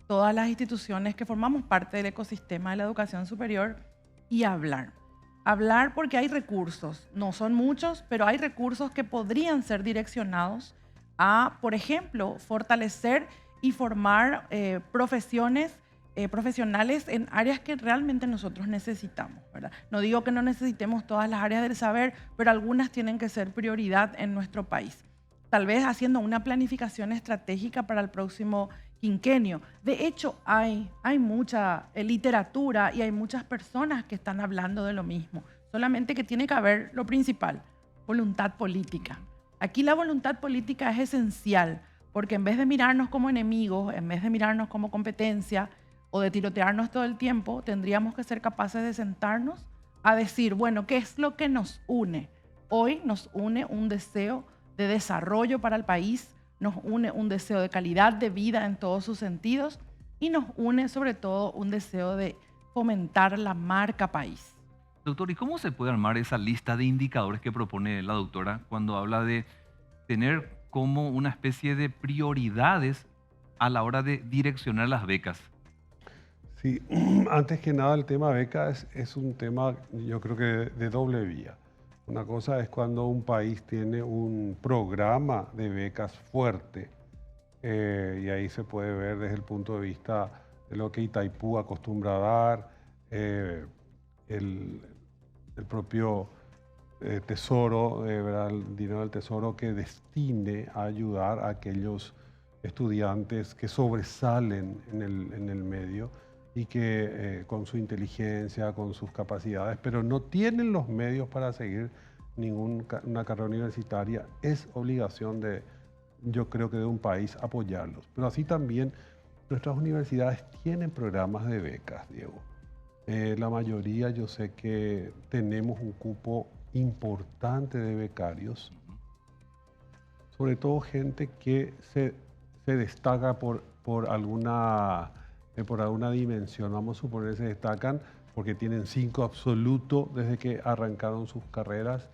Speaker 3: todas las instituciones que formamos parte del ecosistema de la educación superior y hablar. Hablar porque hay recursos, no son muchos, pero hay recursos que podrían ser direccionados a, por ejemplo, fortalecer y formar profesionales en áreas que realmente nosotros necesitamos, ¿verdad? No digo que no necesitemos todas las áreas del saber, pero algunas tienen que ser prioridad en nuestro país. Tal vez haciendo una planificación estratégica para el próximo quinquenio. De hecho, hay mucha literatura y hay muchas personas que están hablando de lo mismo. Solamente que tiene que haber lo principal, voluntad política. Aquí la voluntad política es esencial, porque en vez de mirarnos como enemigos, en vez de mirarnos como competencia o de tirotearnos todo el tiempo, tendríamos que ser capaces de sentarnos a decir, bueno, ¿qué es lo que nos une? Hoy nos une un deseo de desarrollo para el país, nos une un deseo de calidad de vida en todos sus sentidos y nos une sobre todo un deseo de fomentar la marca país.
Speaker 1: Doctor, ¿y cómo se puede armar esa lista de indicadores que propone la doctora cuando habla de tener como una especie de prioridades a la hora de direccionar las becas?
Speaker 2: Sí, antes que nada el tema becas es un tema, yo creo que de doble vía. Una cosa es cuando un país tiene un programa de becas fuerte, y ahí se puede ver desde el punto de vista de lo que Itaipú acostumbra a dar, el propio tesoro, ¿verdad? El dinero del tesoro que destine a ayudar a aquellos estudiantes que sobresalen en el medio y que con su inteligencia, con sus capacidades, pero no tienen los medios para seguir una carrera universitaria, es obligación yo creo que de un país apoyarlos. Pero así también nuestras universidades tienen programas de becas, Diego. La mayoría, yo sé que tenemos un cupo importante de becarios, sobre todo gente que se destaca por alguna dimensión. Vamos a suponer que se destacan porque tienen 5 absoluto desde que arrancaron sus carreras.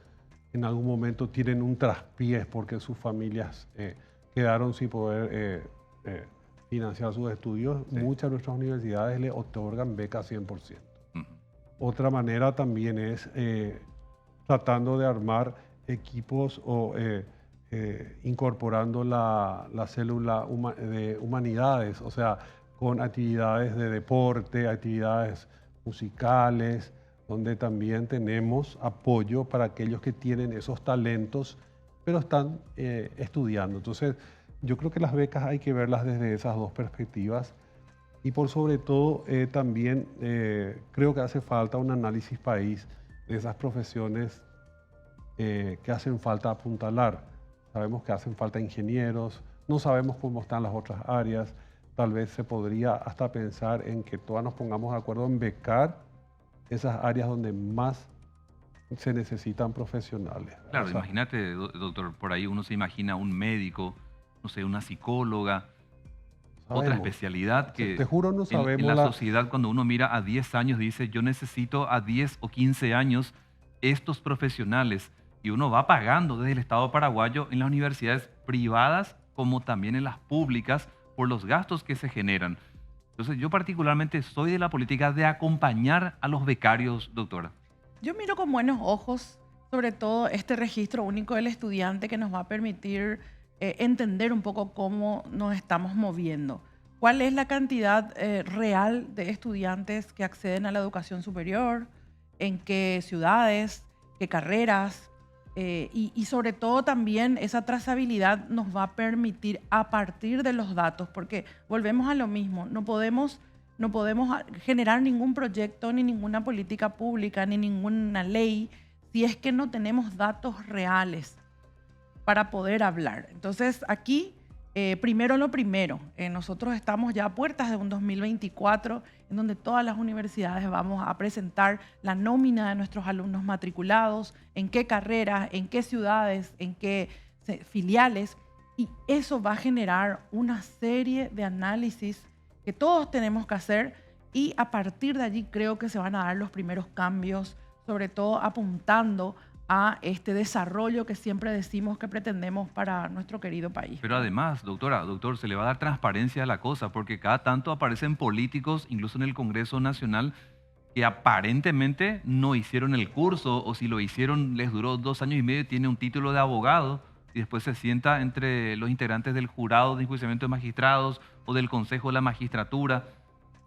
Speaker 2: En algún momento tienen un traspiés porque sus familias quedaron sin poder financiar sus estudios. Sí. Muchas de nuestras universidades le otorgan becas 100%. Otra manera también es tratando de armar equipos o incorporando la célula de humanidades, o sea, con actividades de deporte, actividades musicales, donde también tenemos apoyo para aquellos que tienen esos talentos, pero están estudiando. Entonces, yo creo que las becas hay que verlas desde esas dos perspectivas. Y por sobre todo, también creo que hace falta un análisis país de esas profesiones que hacen falta apuntalar. Sabemos que hacen falta ingenieros, no sabemos cómo están las otras áreas. Tal vez se podría hasta pensar en que todas nos pongamos de acuerdo en becar esas áreas donde más se necesitan profesionales.
Speaker 1: Claro,
Speaker 2: O sea,
Speaker 1: imagínate, doctor, por ahí uno se imagina un médico, no sé, una psicóloga, otra
Speaker 2: sabemos.
Speaker 1: especialidad
Speaker 2: Te
Speaker 1: que
Speaker 2: juro, no
Speaker 1: en
Speaker 2: sabemos
Speaker 1: la
Speaker 2: la...
Speaker 1: sociedad cuando uno mira a 10 años dice, yo necesito a 10 o 15 años estos profesionales y uno va pagando desde el Estado paraguayo en las universidades privadas como también en las públicas por los gastos que se generan. Entonces yo particularmente soy de la política de acompañar a los becarios, doctora.
Speaker 3: Yo miro con buenos ojos, sobre todo este registro único del estudiante que nos va a permitir entender un poco cómo nos estamos moviendo. ¿Cuál es la cantidad real de estudiantes que acceden a la educación superior? ¿En qué ciudades? ¿Qué carreras? Y sobre todo también esa trazabilidad nos va a permitir a partir de los datos, porque volvemos a lo mismo, no podemos generar ningún proyecto, ni ninguna política pública, ni ninguna ley, si es que no tenemos datos reales para poder hablar. Entonces, aquí, primero lo primero, nosotros estamos ya a puertas de un 2024 en donde todas las universidades vamos a presentar la nómina de nuestros alumnos matriculados, en qué carreras, en qué ciudades, en qué filiales, y eso va a generar una serie de análisis que todos tenemos que hacer y a partir de allí creo que se van a dar los primeros cambios, sobre todo apuntando a este desarrollo que siempre decimos que pretendemos para nuestro querido país.
Speaker 1: Pero además, doctor, se le va a dar transparencia a la cosa, porque cada tanto aparecen políticos, incluso en el Congreso Nacional, que aparentemente no hicieron el curso, o si lo hicieron les duró 2 años y medio y tiene un título de abogado, y después se sienta entre los integrantes del jurado de enjuiciamiento de magistrados o del Consejo de la Magistratura,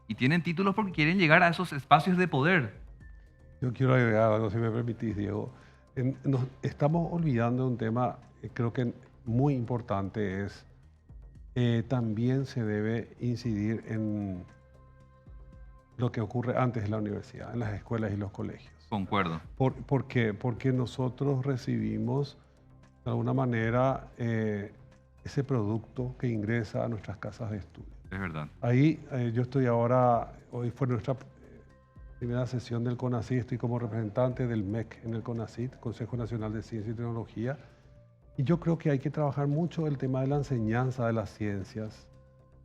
Speaker 1: y tienen títulos porque quieren llegar a esos espacios de poder.
Speaker 2: Yo quiero agregar algo, si me permitís, Diego. Nos estamos olvidando de un tema, creo que muy importante es, también se debe incidir en lo que ocurre antes de la universidad, en las escuelas y los colegios.
Speaker 1: Concuerdo.
Speaker 2: ¿Por qué? Porque nosotros recibimos, de alguna manera, ese producto que ingresa a nuestras casas de estudio.
Speaker 1: Es verdad.
Speaker 2: Ahí yo estoy ahora, hoy fue nuestra primera sesión del CONACYT, estoy como representante del MEC en el CONACYT, Consejo Nacional de Ciencia y Tecnología, y yo creo que hay que trabajar mucho el tema de la enseñanza de las ciencias,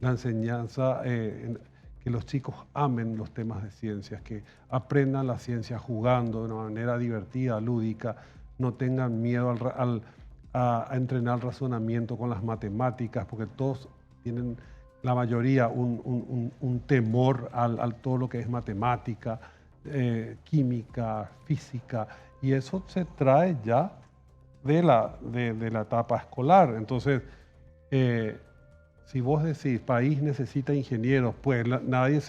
Speaker 2: la enseñanza, que los chicos amen los temas de ciencias, que aprendan la ciencia jugando de una manera divertida, lúdica, no tengan miedo a entrenar razonamiento con las matemáticas, porque todos tienen, la mayoría, un temor al todo lo que es matemática, química, física, y eso se trae ya de la etapa escolar. Entonces, si vos decís, país necesita ingenieros, pues nadie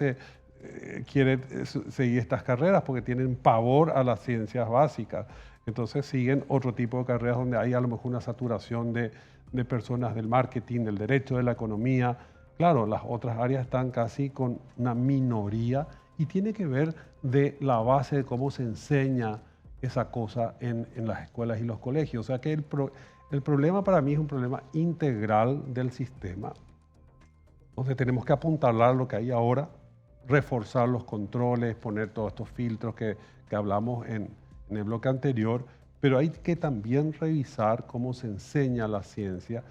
Speaker 2: quiere seguir estas carreras porque tienen pavor a las ciencias básicas. Entonces siguen otro tipo de carreras donde hay a lo mejor una saturación de personas del marketing, del derecho, de la economía. Claro, las otras áreas están casi con una minoría y tiene que ver de la base de cómo se enseña esa cosa en las escuelas y los colegios. O sea que el problema para mí es un problema integral del sistema, donde tenemos que apuntalar lo que hay ahora, reforzar los controles, poner todos estos filtros que hablamos en el bloque anterior, pero hay que también revisar cómo se enseña la ciencia,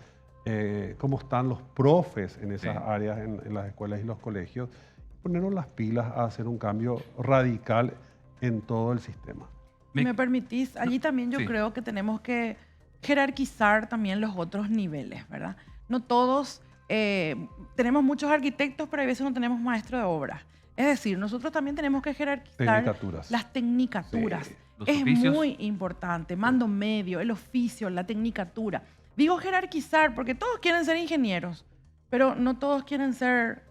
Speaker 2: cómo están los profes en esas áreas, en las escuelas y los colegios, ponernos las pilas a hacer un cambio radical en todo el sistema.
Speaker 3: Si me permitís, allí también yo creo que tenemos que jerarquizar también los otros niveles, ¿verdad? No todos, tenemos muchos arquitectos, pero a veces no tenemos maestro de obra. Es decir, nosotros también tenemos que jerarquizar las tecnicaturas.
Speaker 1: Sí.
Speaker 3: Es muy importante, mando medio, el oficio, la tecnicatura. Digo jerarquizar porque todos quieren ser ingenieros, pero no todos quieren ser...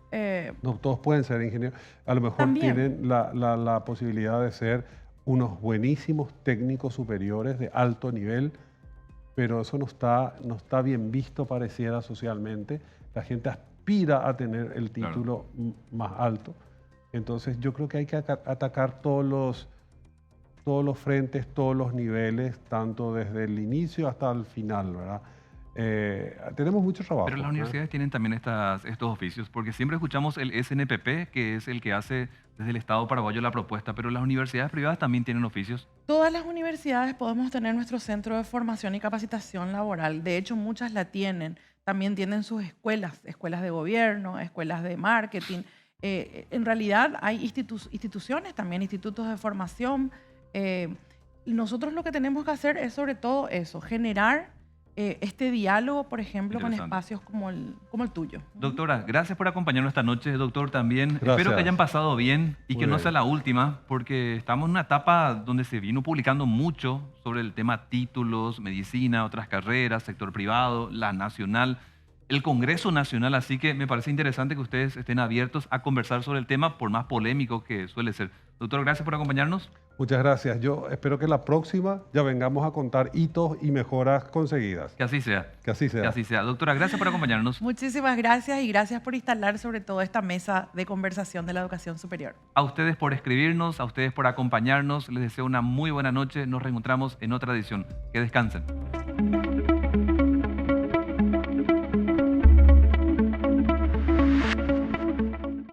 Speaker 2: No todos pueden ser ingenieros. A lo mejor
Speaker 3: también
Speaker 2: tienen la posibilidad de ser unos buenísimos técnicos superiores de alto nivel, pero eso no está bien visto, pareciera, socialmente. La gente aspira a tener el título más alto. Entonces yo creo que hay que atacar todos los frentes, todos los niveles, tanto desde el inicio hasta el final, ¿verdad? Tenemos mucho trabajo.
Speaker 1: Pero las universidades tienen también estos oficios, porque siempre escuchamos el SNPP, que es el que hace desde el Estado paraguayo la propuesta, pero las universidades privadas también tienen oficios.
Speaker 3: Todas las universidades podemos tener nuestro centro de formación y capacitación laboral. De hecho, muchas la tienen. También tienen sus escuelas, escuelas de gobierno, escuelas de marketing. En realidad hay instituciones también, institutos de formación. Nosotros lo que tenemos que hacer es sobre todo eso, generar este diálogo, por ejemplo, con
Speaker 1: Interesante.
Speaker 3: espacios como el tuyo.
Speaker 1: Doctora, gracias por acompañarnos esta noche. Doctor, también
Speaker 2: Gracias.
Speaker 1: espero que hayan pasado bien y
Speaker 2: Muy
Speaker 1: que no
Speaker 2: bien.
Speaker 1: sea la última, porque estamos en una etapa donde se vino publicando mucho sobre el tema títulos, medicina, otras carreras, sector privado, la nacional, el Congreso Nacional, así que me parece interesante que ustedes estén abiertos a conversar sobre el tema, por más polémico que suele ser. Doctor, gracias por acompañarnos.
Speaker 2: Muchas gracias. Yo espero que la próxima ya vengamos a contar hitos y mejoras conseguidas.
Speaker 1: Que así sea.
Speaker 2: Que así sea.
Speaker 1: Que así sea. Doctora, gracias por acompañarnos.
Speaker 3: Muchísimas gracias y gracias por instalar sobre todo esta mesa de conversación de la educación superior.
Speaker 1: A ustedes por escribirnos, a ustedes por acompañarnos. Les deseo una muy buena noche. Nos reencontramos en otra edición. Que descansen.